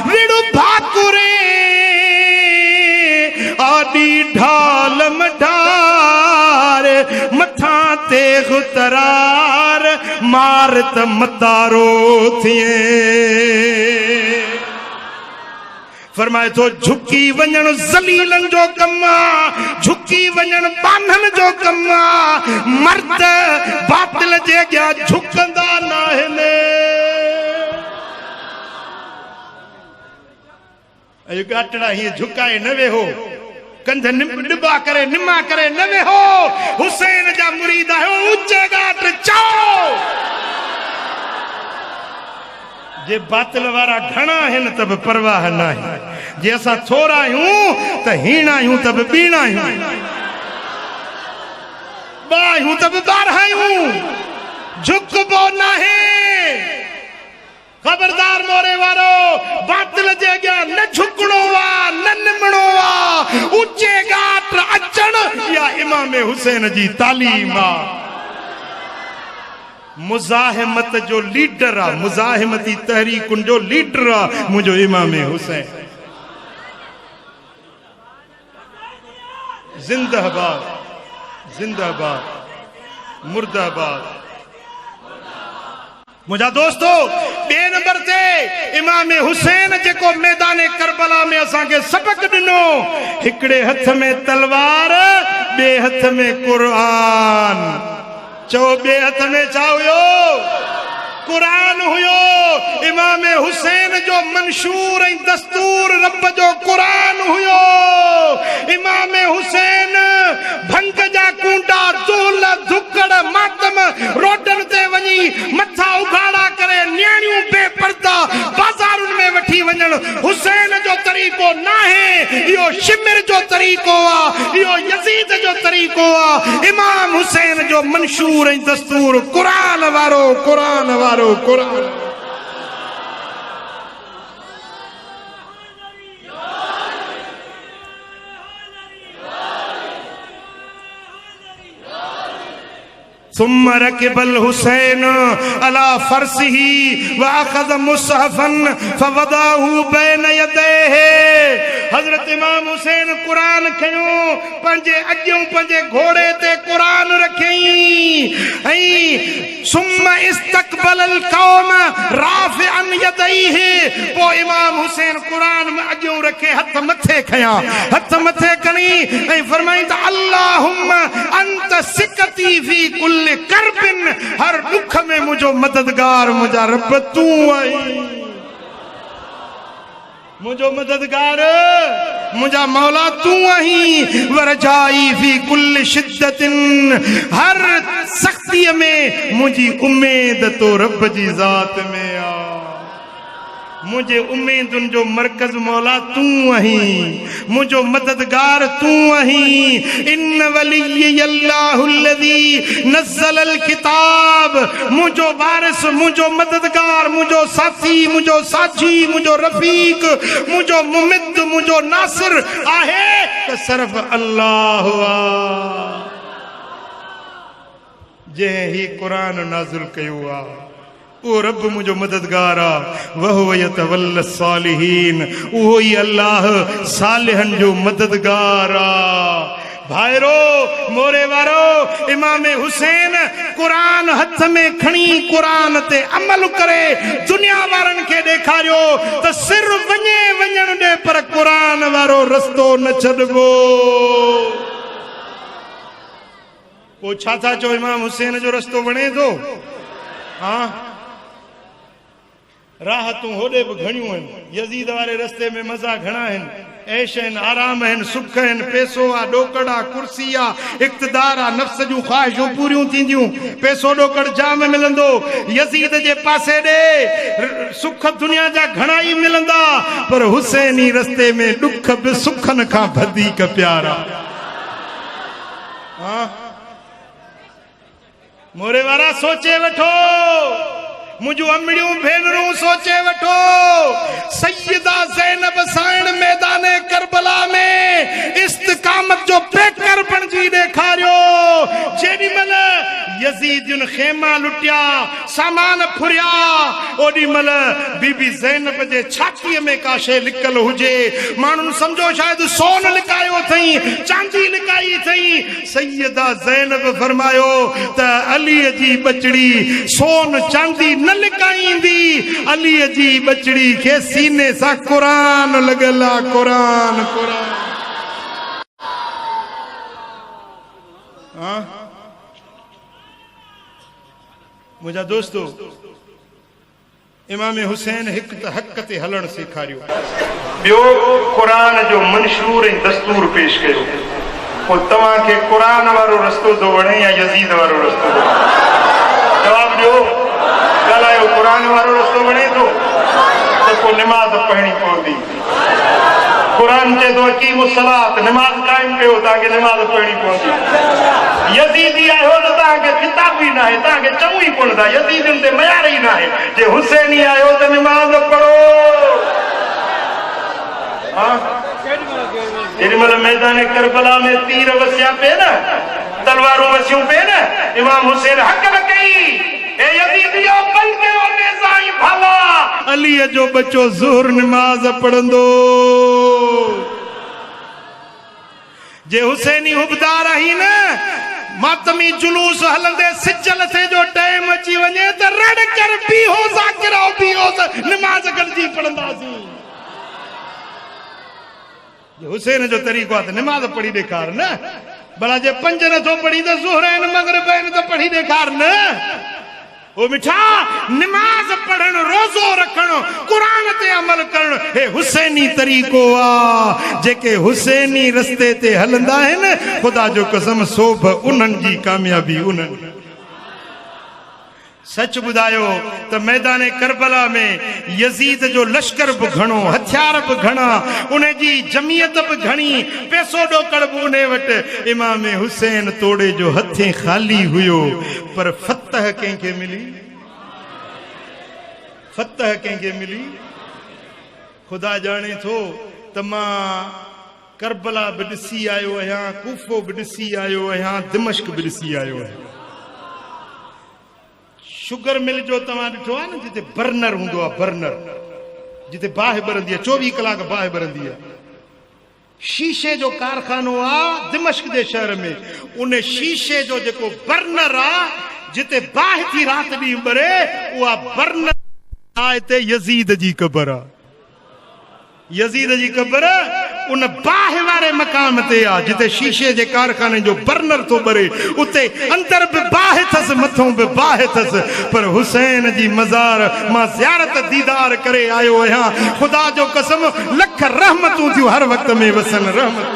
विड़ भाकुरे आदि ढाल मढारे। मथा ते गुतरार मार त मतारो थिए। फरमाए थो, झुकी वञण ज़लीलन जो कम आहे, झुकी वञण बानन जो कम आहे। मर्द बातिल जे अॻियां झुकंदा न आहिनि। अॼु गाटड़ा हीअं झुकाए न वेहो, कंध निबा करे निमा करे न वेहो। हुसैन जा मुरीद आहियो, ऊचे घाट चओ। जे बातिल वारा घणा आहिनि त बि परवाह न आहे। जे असां थोरा आहियूं त हीण आहियूं त बि ॿीणा आहियूं, ॿ आहियूं त बि 12 आहियूं। झुकबो न आहे। खबरदार मोरे वारो, बातिल जे अॻियां न झुकणो आहे, न निमणो आहे। ऊचे घाट अचण या इमाम हुसैन जी तालीम आहे। मुज़ाहिमत जो लीडर आहे, मुज़ाहिमती तहरीकुनि जो लीडर आहे मुंहिंजो इमाम हुसैन। जिंदाबाद जिंदाबाद मुर्दाबाद। मुंहिंजा दोस्तो, 2 नंबर ते इमाम हुसैन जेको मैदान करबला में असांखे सबक ॾिनो, हिकिड़े हथ में तलवार, ॿिए हथ में क़ुरान। चओ, ॿिए हथ में छा हुयो? कुरान हुयो इमाम हुसैन जो मंशूर ऐं दस्तूर रब जो कुरान हुयो इमाम हुसैन भंग जा कूंडा दूल धुकड़ मातम रोडन ते वनी मथा उघाड़ा करे न्याणियों बेपर्दा बाजारुन में वठी वञण हुसैन जो तरीको नाहे इहो शिमिर जो तरीको आ इहो यजीद जो तरीको आ इमाम हुसैन जो मंशूर ऐं दस्तूर कुरान वारो कुरान वारो कुरान ثم ركب الحسين على فرسه واخذ مصحفا فوضعه بين يديه حضرت امام حسين قرآن کھيو پنجے اجيون پنجے گھوڑے تے قرآن رکھي ثم استقبل القوم رافعا يديه پو امام حسين قرآن میں اجيون رکھے ہتھ مٿے کھيا ہتھ مٿے کھني فرمائين اللهم انت سكتي في كل کربن ہر دکھ میں مجھو مددگار مجھا رب تو آئی مجھو مددگار مجھا مولا تو آئی ورجائی فی کل شدت ہر سختی میں مجھے امید تو رب جی ذات میں آ مجھے امیدن جو مرکز مولا تو آہیں مجھو مددگار تو آہیں ان ولی اللہ الذی نزل الکتاب مجھو وارث مجھو مددگار مجھو ساتھی مجھو ساجی مجھو رفیق مجھو ممد مجھو ناصر آہے کہ صرف اللہ جے ہی قرآن نازل کیو آ او رب مجھو مددگارا وہو یتول الصالحین اوہی اللہ صالحن جو مددگارا بھائرو مورے وارو امام حسین قرآن ہتھ میں کھنی قرآن تے عمل کرے دنیا وارن کے دیکھاریو تو سر ونجے ونجن دے پر قرآن وارو رستو نہ چھڑبو وہ چھا تھا جو امام حسین جو رستو بنے دو ہاں راحتوں ہوڑے بھی گھنیوں ہیں یزید والے رستے میں مزہ گھنا ہیں عیش ہیں آرام ہیں سکھ ہیں پیسو آ ڈوکڑا کرسی آ اقتدار آ نفس جو خواہشوں پوریوں تھیندیوں پیسو ڈوکڑ جام ملندو یزید جے پاسے دے سکھ دنیا جا گھنا ہی ملندا پر حسینی رستے میں دکھ بھی سکھن کھا بھدی کا پیارا مورے وارا سوچے وٹھو مجھو امڑیوں بھینروں سوچے وٹھو سیدہ زینب سائن میدان کربلا میں استقامت جو پیکر بنجی دیکھاریو جیڑی مل یزید ان خیمہ لٹیا سامان پھریا اوڑی مل بی بی زینب جے چھاتی میں کاشے لکل ہوجے مانن سمجھو شاید سون لکایو تھیں چاندی لکائی تھیں سیدہ زینب فرمایو تا علی جی بچڑی سون چاندی نہ لکائیں دی علی جی بچڑی کے سینے سا قرآن لگلا قرآن قرآن مجھا دوستو امام حسین حق تے ہلن سکھاریو بیو قرآن جو منشور دستور پیش کرو وہ تمام کے قرآن وارو رستو دو وڑے یا یزید وارو رستو دو جواب دیو گلائیو قرآن وارو رستو بنے تو کو نماز پڑھنی پڑھنی قرآن چے تو اقیم الصلاة نماز قائم پہ ہو تاکہ نماز پڑھنی پڑھنی یزیدی آئے ہو تو تاکہ خطاب بھی نہ ہے تاکہ چموئی پڑھتا یزید ان تے میار ہی نہ ہے جے حسینی آئے ہو تو نماز پڑھو جیڑی مطلب میدان کربلا میں تیر وسیع پہ نا تلواروں وسیعوں پہ نا امام حسین حق رکھئی اے یزیدیو بن کے ہونے سائیں بھلا علی جو بچو ظہر نماز پڑھندو جے حسینی حبدار ہی نا ماتمی جلوس ہلندے سجل تھے جو ٹائم اچھی ونجے تو رڑ کر بھی ہو ذاکرہ بھی ہو نماز گرجی پڑھندا سی حسین جو طریقہ آتا نماز پڑھی دیکھار نا بلا جے پنج نہ تو پڑھی تو ظہر ہے مغرب ہے تو پڑھی دیکھار نا ओ मिठा नमाज पढ़ण रोज़ो रखण कुरान ते अमल करण हे हुसैनी तरीक़ो आ जेके हुसैनी रस्ते ते हलंदा आहिनि खुदा जो कसम सोभ उन्हनि जी कामयाबी उन्हनि सच बुधायो तो मैदान करबला में यजीद जो लश्कर भी घणो हथियार भी घणा उन्हें जी जमीयत भी घणी पैसो डोकड़ भी उन्हें वट इमाम हुसैन तोड़े जो हथे खाली हुयो पर फतह कंहिंखे मिली फतह कंहिंखे मिली खुदा जाने थो त मां करबला भी ॾिसी आयो आहियां कूफो भी ॾिसी आयो आहियां दिमश्क भी ॾिसी आयो आहियां शुगर मिल जो तव्हां ॾिठो आहे न जिते बर्नर हूंदो आहे बर्नर जिते बाहि ॿरंदी आहे 24 कलाक बाहि ॿरंदी आहे शीशे जो कारखानो आहे दिमश्क जे शहर में उन शीशे जो जेको बर्नर आहे जिते बाहि थी राति ॾींहुं ॿरे उहा बर्नर आहे हिते यज़ीद जी क़बर आहे यज़ीद जी क़बर उन बाहि वारे मकाम ते आहे जिते शीशे जे कारखाने जो बर्नर थो ॿरे उते अंदर भी बाहि अथसि मथों भी बाहि अथसि पर हुसैन जी मज़ार मां ज़ियारत दीदार करे आयो आहियां खुदा जो कसम लख रहमतूं थियूं हर वक़्त में वसन रहमतूं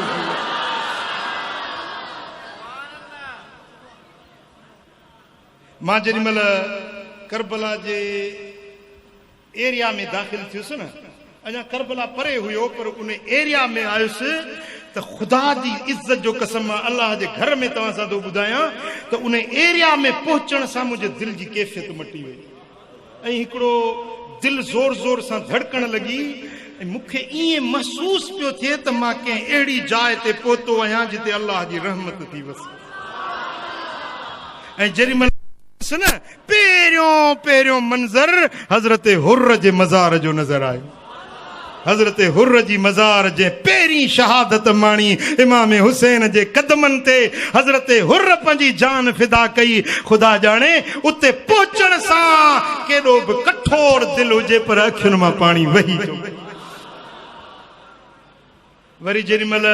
मां जेॾीमहिल करबला जे एरिया में दाख़िल थियुसि न अञा करबला परे हुयो पर उन एरिया में आयुसि त खुदा जी इज्जत जो कसम अल्लाह जे घर में तव्हां सां थो ॿुधायां त उन एरिया में पहुचण सां मुंहिंजे दिलि जी कैफ़ियत मटी वई ऐं हिकिड़ो दिलि ज़ोर ज़ोर सां धड़कण लॻी ऐं मूंखे ईअं महसूसु पियो थिए त मां कंहिं अहिड़ी जाइ ते पहुतो आहियां जिते अल्लाह जी रहमत थी वसे ऐं जेॾीमहिल न पहिरियों मंज़र हज़रत हुर्र जे मज़ार जो नज़र आयो हज़रत हुर्र जी मज़ार जे पहिरीं शहादत माणी इमाम हुसैन जे कदमनि ते हज़रत हुर्र पंहिंजी जान फिदा कई खुदा जाने उते पहुचण सां केॾो बि कठोर दिलि हुजे पर अखियुनि मां पाणी वही वरी जेॾीमहिल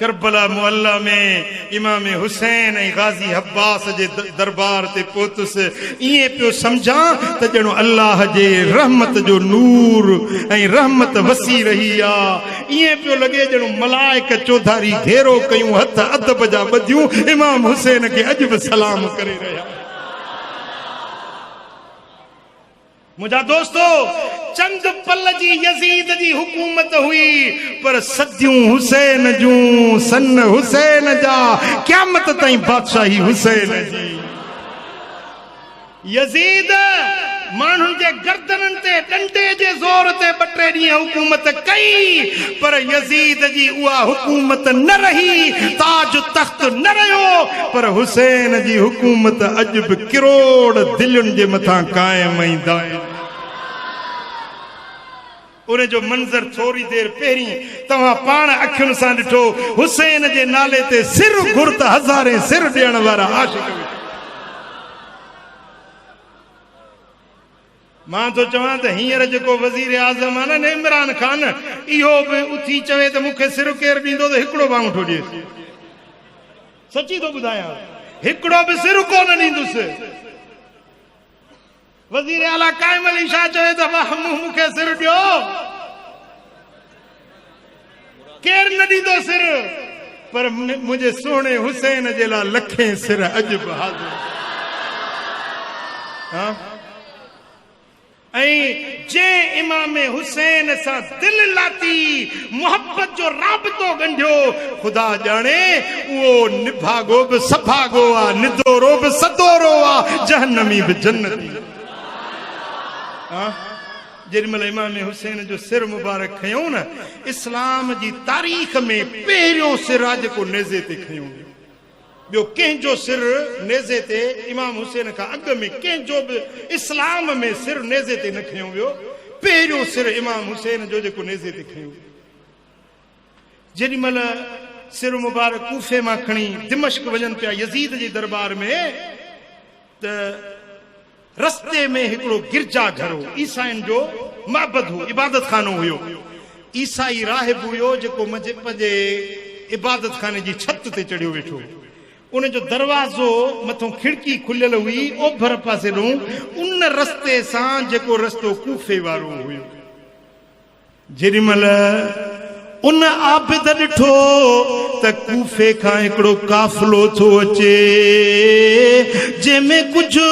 करबला मुअल्ला में इमाम हुसैन ऐं गाज़ी अब्बास जे दरबार ते पहुतुसि ईअं पियो सम्झां त ॼणो अल्लाह जे रहमत जो नूर ऐं रहमत वसी रही आहे ईअं पियो लॻे ॼणो मलाइक चौधारी घेरो कयूं हथ अदब जा ॿधियूं इमाम हुसैन खे अॼु बि सलाम करे रहिया मुंहिंजा दोस्तो चंद पल जी यजीद जी हुकूमत हुई पर सदियूं हुसैन जूं सन हुसैन जा क़यामत ताईं बादशाही हुसैन जी यजीद माण्हुनि जे गर्दननि ते डंडे जे ज़ोर ते 2-3 ॾींहं हुकूमत कई पर यजीद जी उहा हुकूमत न रही ताज तख्त न रहियो पर हुसैन जी हुकूमत अॼु बि करोड़ दिलुनि जे मथां क़ाइम ऐं दाइम उन जो मंज़र थोड़ी देर पहिरीं तव्हां पाण अखियुनि सां ॾिठो हुसैन जे नाले ते सिर घुर त हज़ारे सिर ॾियण वारा आशिक मां तो चवां त हींअर जेको वज़ीर आज़म आहे न इमरान खान इहो बि उथी चवे त मूंखे सिर केरु ॾींदो त हिकिड़ो बि अंगूठो ॾिए सची थो ॿुधायां हिकिड़ो बि सिर कोन ॾींदुसि वज़ीर आला काइम अली शाह चवे त वाह मूंखे सिर ॾियो केरु न ॾींदो सिर पर मुंहिंजे सोणे हुसैन जे लाइ लखे सिर अॼु बि हाज़िर ऐं जंहिं इमाम हुसैन सां दिलि लाती मोहब्बत जो राबितो ॻंढियो ख़ुदा ॼाणे उहो निभागो बि सभागो आहे निदोरो बि सदोरो आहे जहन्नमी बि जन्नती जेॾीमहिल इमाम हुसैन जो सिर मुबारक खयूं न इस्लाम जी तारीख़ में पहिरियों सिर आहे जेको नेज़े ते खयूं ॿियो कंहिंजो सिर नेज़े ते इमाम हुसैन खां अॻु में कंहिंजो बि इस्लाम में सिर नेज़े ते न खयूं वियो पहिरियों सिर इमाम हुसैन जो जेको नेज़े ते खयूं जेॾीमहिल सिर मुबारक कूफे मां खणी दिमश्क वञनि पिया यज़ीद जे दरबार में त रस्ते में हिकिड़ो गिरजा घर हो ईसाइन जो माबद हो इबादत खानो हुयो ईसाई राहिब हुयो जेको पंहिंजे इबादत खाने जी छत ते चढ़ियो वेठो उन जो दरवाज़ो मथों खिड़की खुलियल हुई ओभर पासे ॾूं उन रस्ते सां जेको रस्तो कूफे वारो हुयो। जेॾीमहिल उन आबिद ॾिठो त कूफे खां हिकिड़ो काफ़िलो थो अचे जंहिंमें कुझु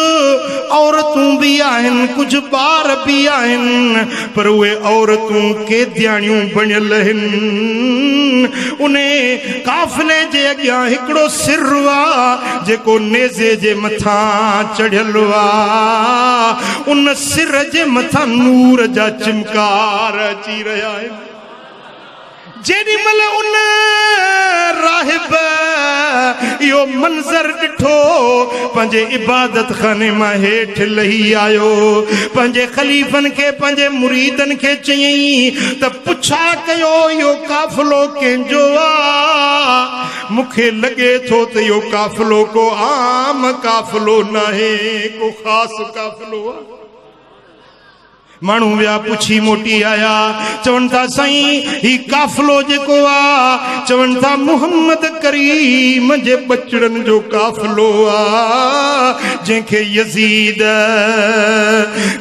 औरतूं बि आहिनि, कुझु ॿार बि आहिनि, पर उहे औरतूं कैदियाणियूं बणियल आहिनि। उन काफ़िले जे अॻियां हिकिड़ो सिर आहे जेको नेज़े जे मथां चढ़ियल आहे। उन सिर जे मथां नूर जा चिमकार अची रहिया आहिनि। जेॾीमहिल उन राहिब इहो मंज़र ॾिठो पंहिंजे इबादत खाने मां हेठि लही आयो, पंहिंजे ख़लीफ़नि खे पंहिंजे मुरीदनि खे चयईं त पुछा कयो इहो काफ़िलो कंहिंजो आहे। मूंखे लॻे थो त इहो काफ़िलो को आम काफ़िलो नाहे, को ख़ासि काफ़िलो आहे। माण्हू विया पुछी मोटी आया, चवनि था साईं ही काफ़िलो जेको आहे चवनि था मुहम्मद करीम जे बचड़नि जो काफ़िलो आहे जंहिंखे यज़ीद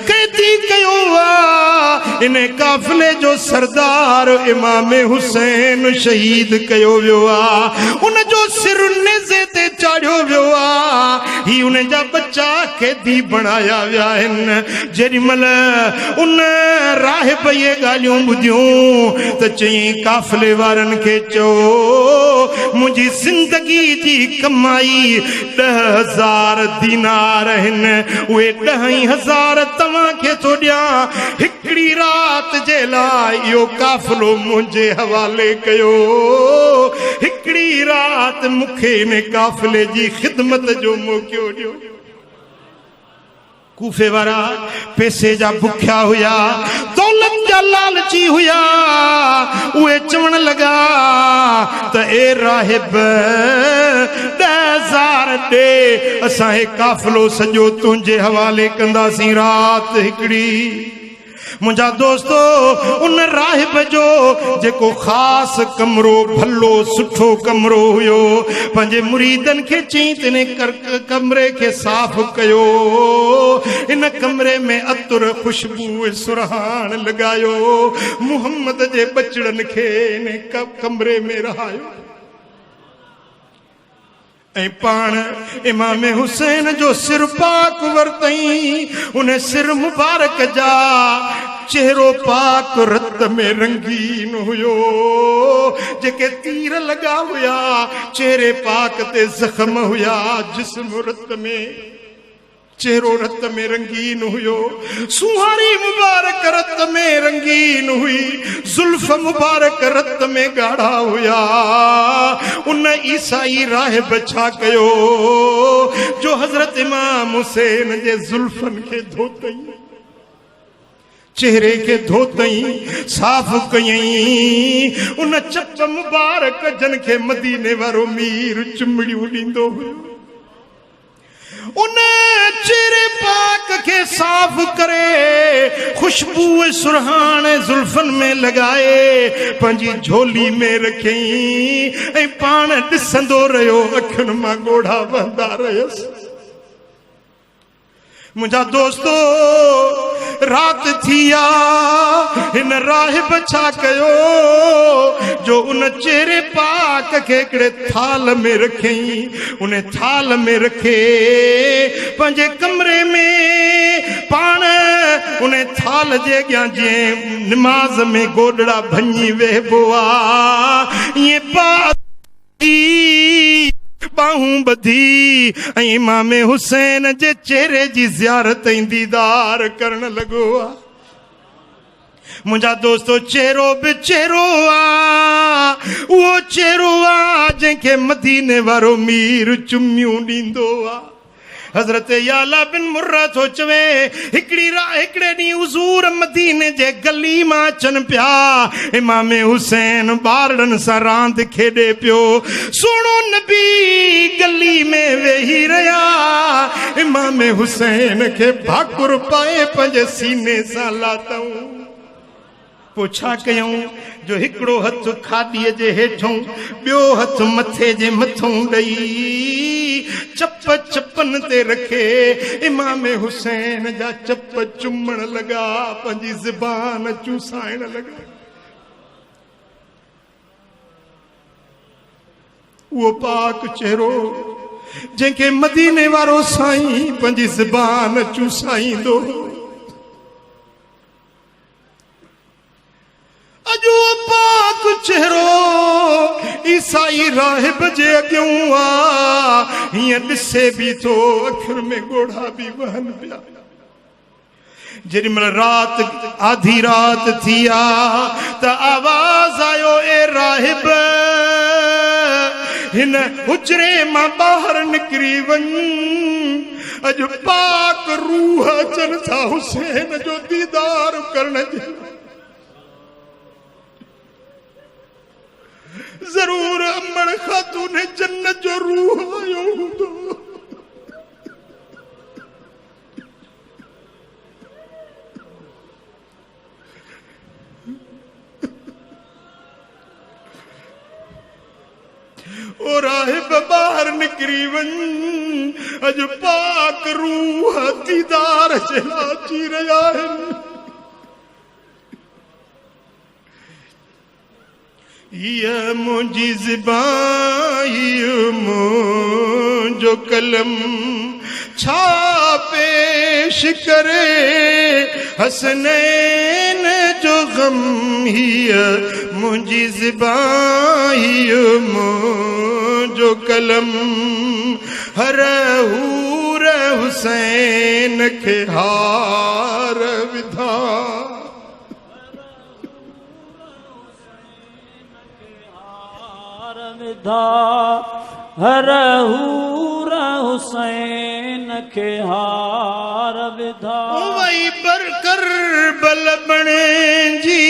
कैदी कयो आहे। इन काफ़िले जो सरदार इमाम हुसैन शहीद कयो वियो आहे, उन जो सिर नेज़े ते चाढ़ियो वियो आहे। ही उन जा बच्चा कैदी बणाया विया आहिनि। जेॾीमहिल उन राहिब ये ॻाल्हियूं ॿुधियूं त चयईं काफ़िले वारनि खे चओ मुंहिंजी ज़िंदगी जी कमाई 10,000 दीनार आहिनि, उहे 10,000 तव्हांखे थो ॾियां। हिकिड़ी राति जे लाइ इहो काफ़िलो मुंहिंजे हवाले कयो, हिकिड़ी राति मूंखे इन काफ़िले जी ख़िदमत जो मौक़ो ॾियो। कूफे वारा पैसे जा बुखिया हुया, दौलत जा लालची हुया। उहे चवण लगा त ए राहिब 10,000 ॾे, असां हे काफ़िलो सॼो तुंहिंजे हवाले कंदासीं राति हिकिड़ी। मुंहिंजा दोस्तो उन राहिब जो जेको ख़ासि कमरो भलो सुठो कमरो हुयो पंहिंजे मुरीदनि खे चई त इन कमरे खे साफ़ कयो। इन कमरे में अतुर ख़ुशबू सुरहान लॻायो, मुहम्मद जे बचड़नि खे इन कमरे में रहायो। ऐं पाण इमाम हुसैन जो सिर पाक वरतई। उन सिर मुबारक जा चेहरो पाक रत में रंगीन हुयो, जेके तीर लगा हुया चेहरे पाक ते जख्म हुया, जिस्म रत में, चेहरो रत में रंगीन हुयो, सुहारी मुबारक रत में रंगीन हुई, जुल्फ मुबारक रत में गाढ़ा हुया। उन ईसाई राहिब छा कयो जो हजरत इमाम हुसैन जे जुल्फन के धोतई, चेहरे के धोतई, साफ कयई। उन चप मुबारक जन के मदीने वारो मीर चुमड़ियूं ॾींदो हुयो। उन चेहरे पाक के साफ करे, खुशबू सुरहान जुल्फन में लगाए, पंहिंजी झोली में रखई ऐं पाण ॾिसंदो रहियो, अखियुनि मां ॻोढ़ा वहंदा रहियसि। मुंहिंजा दोस्तो रात थी आ, हिन राहिब छा कयो जो उन चेहरे पाक खे हिकिड़े थाल में रखई। उन थाल में रखे पंहिंजे कमरे में पाण उन थाल जे अॻियां जीअं निमाज़ में गोॾड़ा भञी वेहबो आहे, ईअं बाहूं ॿधी ऐं इमाम हुसैन जे चेहरे जी ज़ियारत ऐं दीदार करण लॻो आहे। मुंहिंजा दोस्तो चेहरो बि चेहरो आहे, उहो चेहरो आहे जंहिंखे मदीने वारो मीर चुमियूं ॾींदो आहे। हज़रत याला बिन मुर्रा थो चवे हिकिड़े ॾींहुं हुज़ूर मदीने जे गली मां अचनि पिया। इमाम हुसैन ॿारनि सां रांदि खेॾे पियो, सुहिणो नबी गली में वेही रहिया। इमाम हुसैन खे भाकुर पाए पंहिंजे सीने सां लाथऊं, पोछा कयूं जो हिकड़ो हथ खादीअ जे हेठों ॿियो हथ मथे जे मथों ॾई चप चपन ते रखे इमाम हुसैन जा चप चुमण लॻा पंहिंजी ज़बान चूसाइण लॻा वो पाक चेहरो जंहिंखे मदीने वारो साईं पंहिंजी ज़बान चूसाईंदो अजो पाक चेहरो ईसाई राहिब जे अॻियों आ हीअं ॾिसे बि थो अखियुनि में ॻोढ़ा बि वहनि पिया जेॾी महिल रात आधी रात थी आ त आवाज़ आयो ए राहिब हिन हुजरे मां ॿाहिरि निकिरी वञ अॼु पाक रूह अचनि था हुसैन जो दीदार करण जे जरूर अमड़ खातून जन्नत जो रूह आयो हूंदो ओ राहिब ॿाहिरि निकिरी वञ अॼु पाक रूह दीदार जे लाइ अची रहिया आहिनि ये मुझी ज़बान मुझो कलम छा पेश करे हसनैन जो गम हिया मुझी ज़बान मुझो कलम हर हूर हुसैन के हार विधा हर हूर हुसैन के हार विधा वही पर करबल बणे जी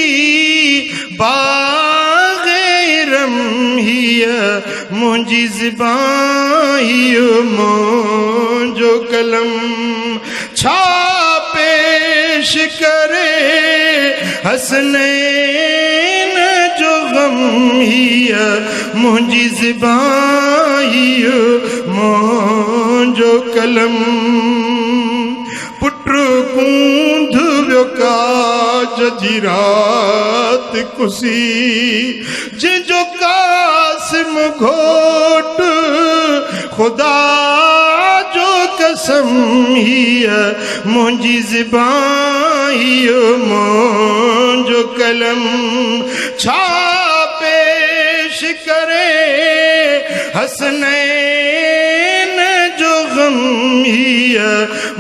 बाग़रम हिया मुंहिंजी ज़बान मुंहिंजो कलम छा पेश करे हसनैन जो गम हिया मुंहिंजी ज़बान मुंहिंजो कलम पुट कूंद वियो काज जी रात कुसी जंहिंजो कासिम घोट खुदा जो कसम हिया मुंहिंजी ज़बान मुंहिंजो कलम छा पेश करे हसनैन जो गम हिया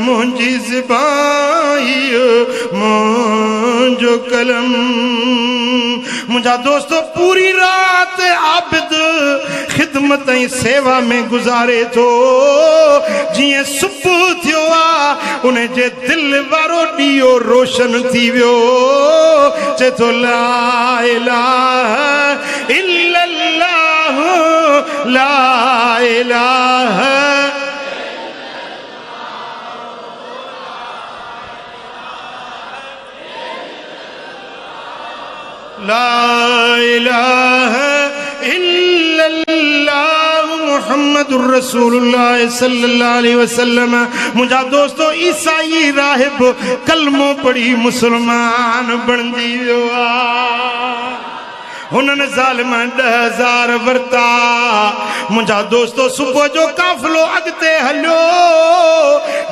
मुंहिंजी ज़बान मुंहिंजो कलम मुंहिंजा दोस्तो पूरी रात आबिद खिदमत ऐं सेवा में गुज़ारे थो जीअं सुबुह थियो आहे उन जे दिलि वारो ॾीओ रोशन थी वियो चए थो ला इलाहा इल्लल्लाह ला इलाहा ला इलाहा इल्लल्लाह मुहम्मदुर रसूलुल्लाह सल्लल्लाहु अलैहि वसल्लम मुंहिंजा दोस्तो ईसाई राहिब कलमो पढ़ी मुसलमान बणजी वियो आहे हुननि ज़ालिमनि 10,000 वरता मुंहिंजा दोस्तो सुबुह जो काफ़िलो अॻिते हलियो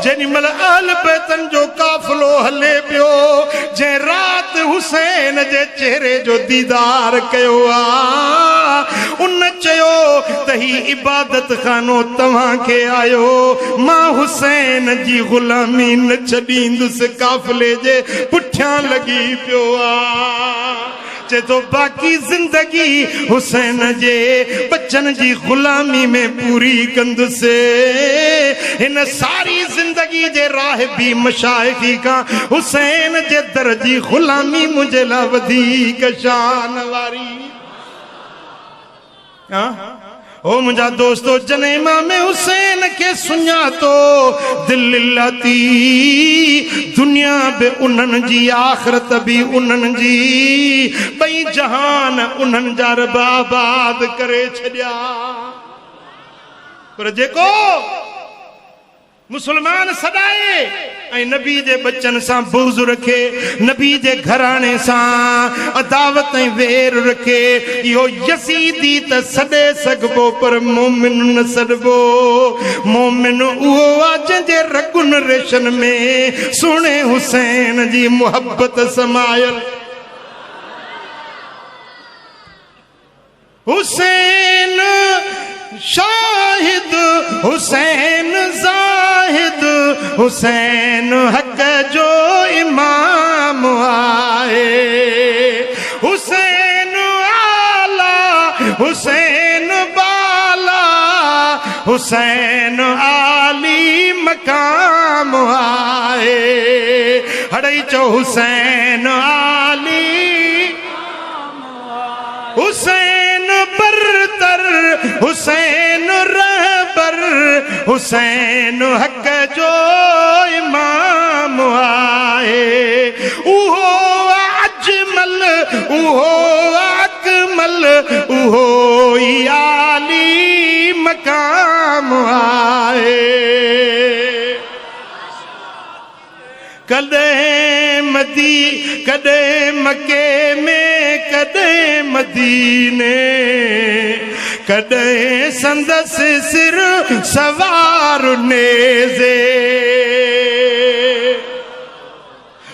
जेॾी महिल अहल बैतन जो काफ़िलो हले पियो जंहिं राति हुसैन जे चेहरे जो दीदार कयो आहे उन चयो त ही इबादत खानो तव्हांखे आयो मां हुसैन जी ग़ुलामी न छॾींदुसि काफ़िले जे पुठियां लॻी पियो आहे चए तो बाक़ी जिंदगी हुसैन जे बच्चन जी गुलामी में पूरी कंदुसि इन सारी जिंदगी जे राहिबी मशाइखी का हुसैन जे दर जी गुलामी मुझे ला वधीक शान वारी ओ मुंहिंजा दोस्तो जने इमाम हुसैन के सुञा तो दिल लाती दुनिया बि उन्हनि जी आख़िरत बि उन्हनि जी ॿई जहान उन्हनि जा रब आबाद करे छॾिया। पर जेको मुसलमान सदाए ऐं नबी जे बच्चन सां बुग़्ज़ रखे, नबी जे घराणे सां अदावत ऐं वेर रखे, इहो यसीदी त सॾे सघिबो पर मोमिन न सॾिबो। मोमिन उहो आहे जंहिंजे रगुन रेशन में सुहिणे हुसैन जी मुहबत समायल। हुसैन शाहिद हुसैन ज़ाहिद हुसैन हक़ जो इमाम आहे। हुसैन आला हुसैन बाला हुसैन आली मकाम आहे। हड़ई चो हुसैन आली हुसैन बरतर हुसैन रहबर हुसैन हक़ जो इमाम आहे। उहो अजमल उहो अकमल उहो ई आली मकाम आहे। कॾहिं मके में कॾहिं मदीने कॾहिं संदसि सिर सवार नेज़े।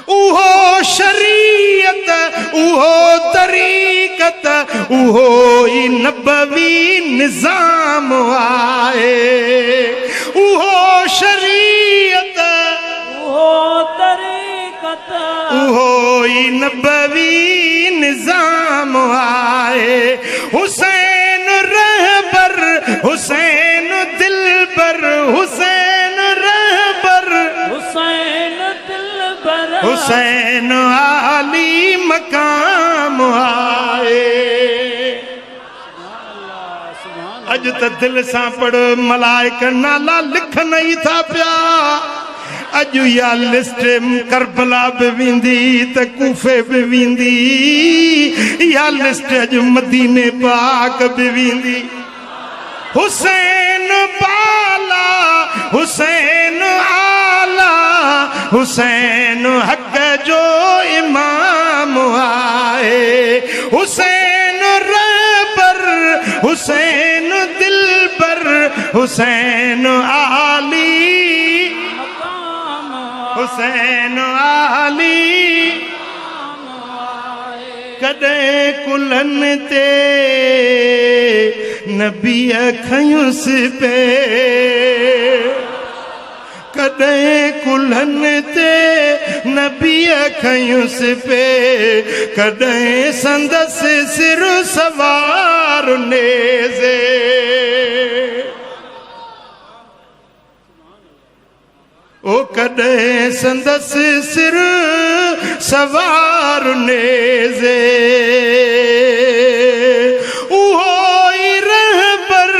उहो शरीयत उहो तरीक़त उहो ई नबवी निज़ाम आहे। उहो शरीयत उहो तरीक़त उहो ई नबवी निज़ाम आहे। हुसैन रहबर हुसैन दिलबर हुसैन रहबर हुसैन दिलबर हुसैन आली मकाम आहे। अज त दिल सां पढ़ मलाइक नाला लिखन ई था पिया। अज या लिस्ट करबला बि वेंदी त कूफे बि वेंदी, या लिस्ट अज मदीने पाक बि वेंदी। हुसैन बाला हुसैन आला हुसैन हक़ जो इमाम आहे। हुसैन रहबर हुसैन दिलबर हुसैन आली हुसैन आली। कॾहिं कुलनि ते नबी खयुसि पे कॾहिं कुलनि ते नबी खयुसि पे कॾहिं संदसि सिर सवार नेज़े। ओ कॾहिं संदसि सिर सवार नेज़े। उहो ई रहबर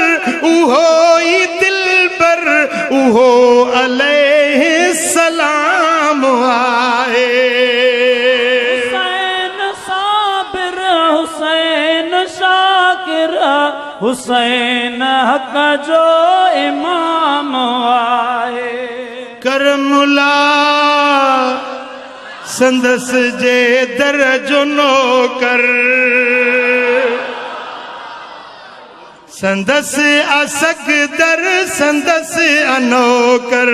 उहो ई दिलबर उहो अलैहि सलाम आहे। हुसैन साबिर हुसैन शाकिर हुसैन हक़ जो इमाम आहे। करमुला संदस जे दर जो नौकर संदस असक दर संदस अनौकर।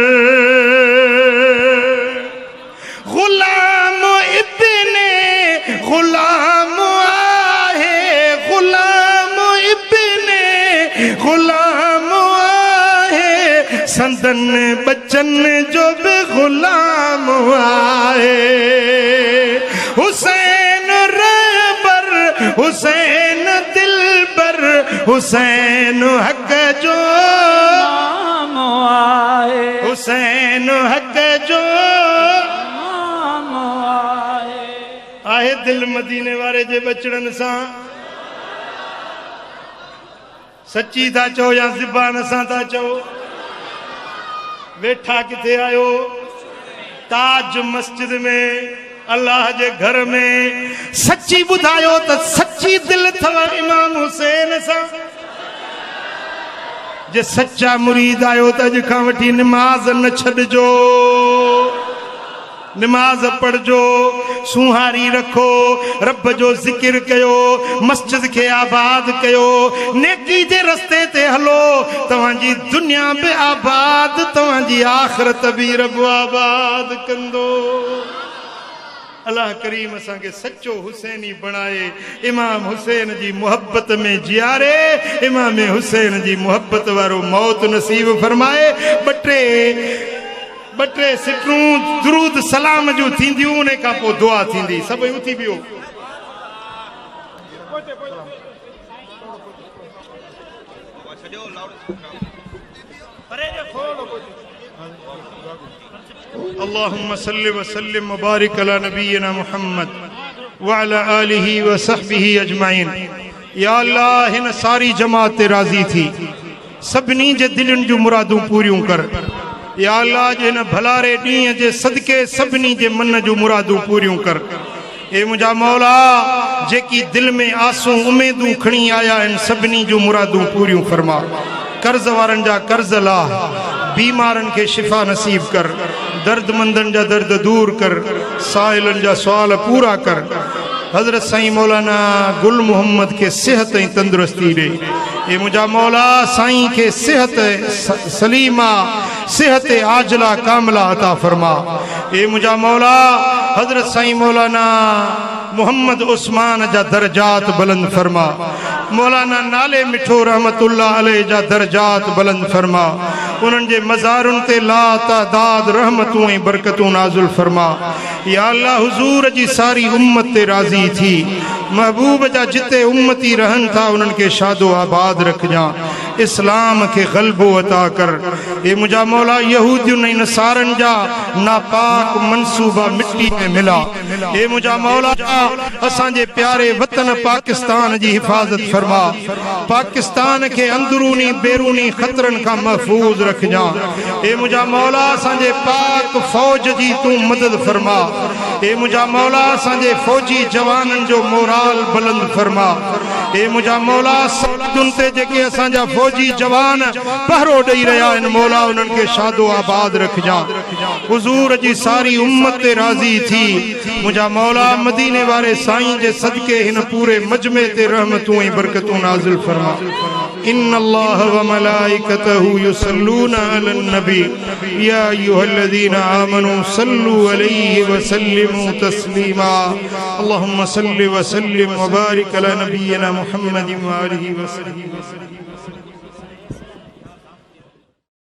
गुलाम इब्ने गुलाम आहे गुलाम इब्ने गुलाम आहे। संदन बच्चन जो भी गुलाम आहे। हुसैन रहबर हुसैन दिलबर हुसैन हक़ जो इमाम आहे। हुसैन हक़ जो इमाम आहे। दिल मदीने वारे जे बचड़न सां सच्ची था चो या ज़बान सां था चो? वेठा किथे आयो? ताज मस्जिद में, अल्लाह जे घर में। सच्ची बुधायो तो सच्ची दिल थवा इमाम हुसैन सां। जे सच्चा मुरीद आयो तो अज खां वठी नमाज न छॾिजो, नमाज पढ़जो, सुहारी रखो, रब जो जिक्र कयो, मस्जिद के आबाद कयो, नेकी जे रस्ते ते हलो, तव्हांजी दुनिया बि आबाद, तव्हांजी आखिरत बि रब आबाद कंदो। अल्लाह करीम असांखे सच्चो हुसैनी बणाए, इमाम हुसैन जी मोहब्बत में जियारे, इमाम हुसैन जी मोहब्बत वारो मौत नसीब फरमाए। बटे सिटरूं दुरूद सलाम जो थींदियूं, उन खां पोइ दुआ थींदी। सभु उथी पियो। अल्लाहुम्मा सल्लि व सल्लिम व बारिक अला नबीना मुहम्मद व अला आलिहि व सहबिहि अजमाइन। या अल्लाह हिन सारी जमात ते राज़ी थी, सभिनी जे दिलनि जूं मुरादूं पूरियूं कर। या अल्लाह जे न भलारे ॾींहं जे सदके सभिनी जे मन जूं मुरादूं पूरियूं कर। ए मुंहिंजा मौला, जेकी दिल में आसूं उमेदूं खणी आया आहिनि, सभिनी जूं मुरादूं पूरियूं फरमा। कर्ज़ वारनि जा कर्ज़ लाह, बीमारनि खे शिफ़ा नसीब कर, दर्दमंदनि जा दर्द दूर कर, साइलनि जा सुवाल पूरा कर। हज़रत साईं मौलाना गुल मोहम्मद के सेहत ऐं तंदुरुस्ती ॾे। ए मुंहिंजा मौला, साईं खे सेहत सलीमा, सेहत आजला कामला अता फरमा। ए मुंहिंजा मौला, हज़रत साईं मौलाना मोहम्मद उस्मान जा दर्जात बुलंद फरमा। मौलाना नाले मिठो रहमतुल्लाह अलैह जा दर्जात बुलंद फरमा। उन्हनि जे मज़ारुनि ते ला तादाद रहमतूं ऐं बरकतूं नाज़िल फरमा। या अल्लाह, हुज़ूर जी सारी उम्मत ते राज़ी थी। महबूब जा जिते उम्मती रहनि था, उन्हनि खे शादो आबाद रखजां, इस्लाम के ग़ल्बो अता कर। ए मुंहिंजा मौला, यहूदियुनि ऐं नसारनि जा नापाक मनसूबा मिट्टी में मिला। ए मुंहिंजा मौला, असांजे प्यारे वतन पाकिस्तान जी हिफ़ाज़त फरमा। पाकिस्तान के अंदरूनी बैरूनी ख़तरनि खां महफूज़ रखजां। ए मुंहिंजा मौला, असांजे पाक फ़ौज जी तूं मदद फरमा। ए मुंहिंजा मौला, असांजे फ़ौजी जवाननि जो मोराल बुलंद फरमा। ए मुंहिंजा मौला, सदुनि ते जेके असांजा फ़ौजी जवान पहरो ॾेई रहिया आहिनि, मौला उन्हनि खे शादो आबाद रखजां। हुज़ूर जी सारी उम्मत ते राज़ी थी। मुंहिंजा मौला, मदीने वारे साईं जे सदके हिन पूरे मजमे ते रहमतूं ऐं बरकतूं नाज़िल फरमा। इन्नल्लाह व मलाइकतहू युसल्लूना अलन नबी या अय्युहल्लज़ीना आमनू सल्लू अलैहि व सल्लिमू तस्लीमा। अल्लाहुम्मा सल्लि व सल्लिम व बारिक अला नबिय्यिना मुहम्मदिन व आलिहि व सल्लिम।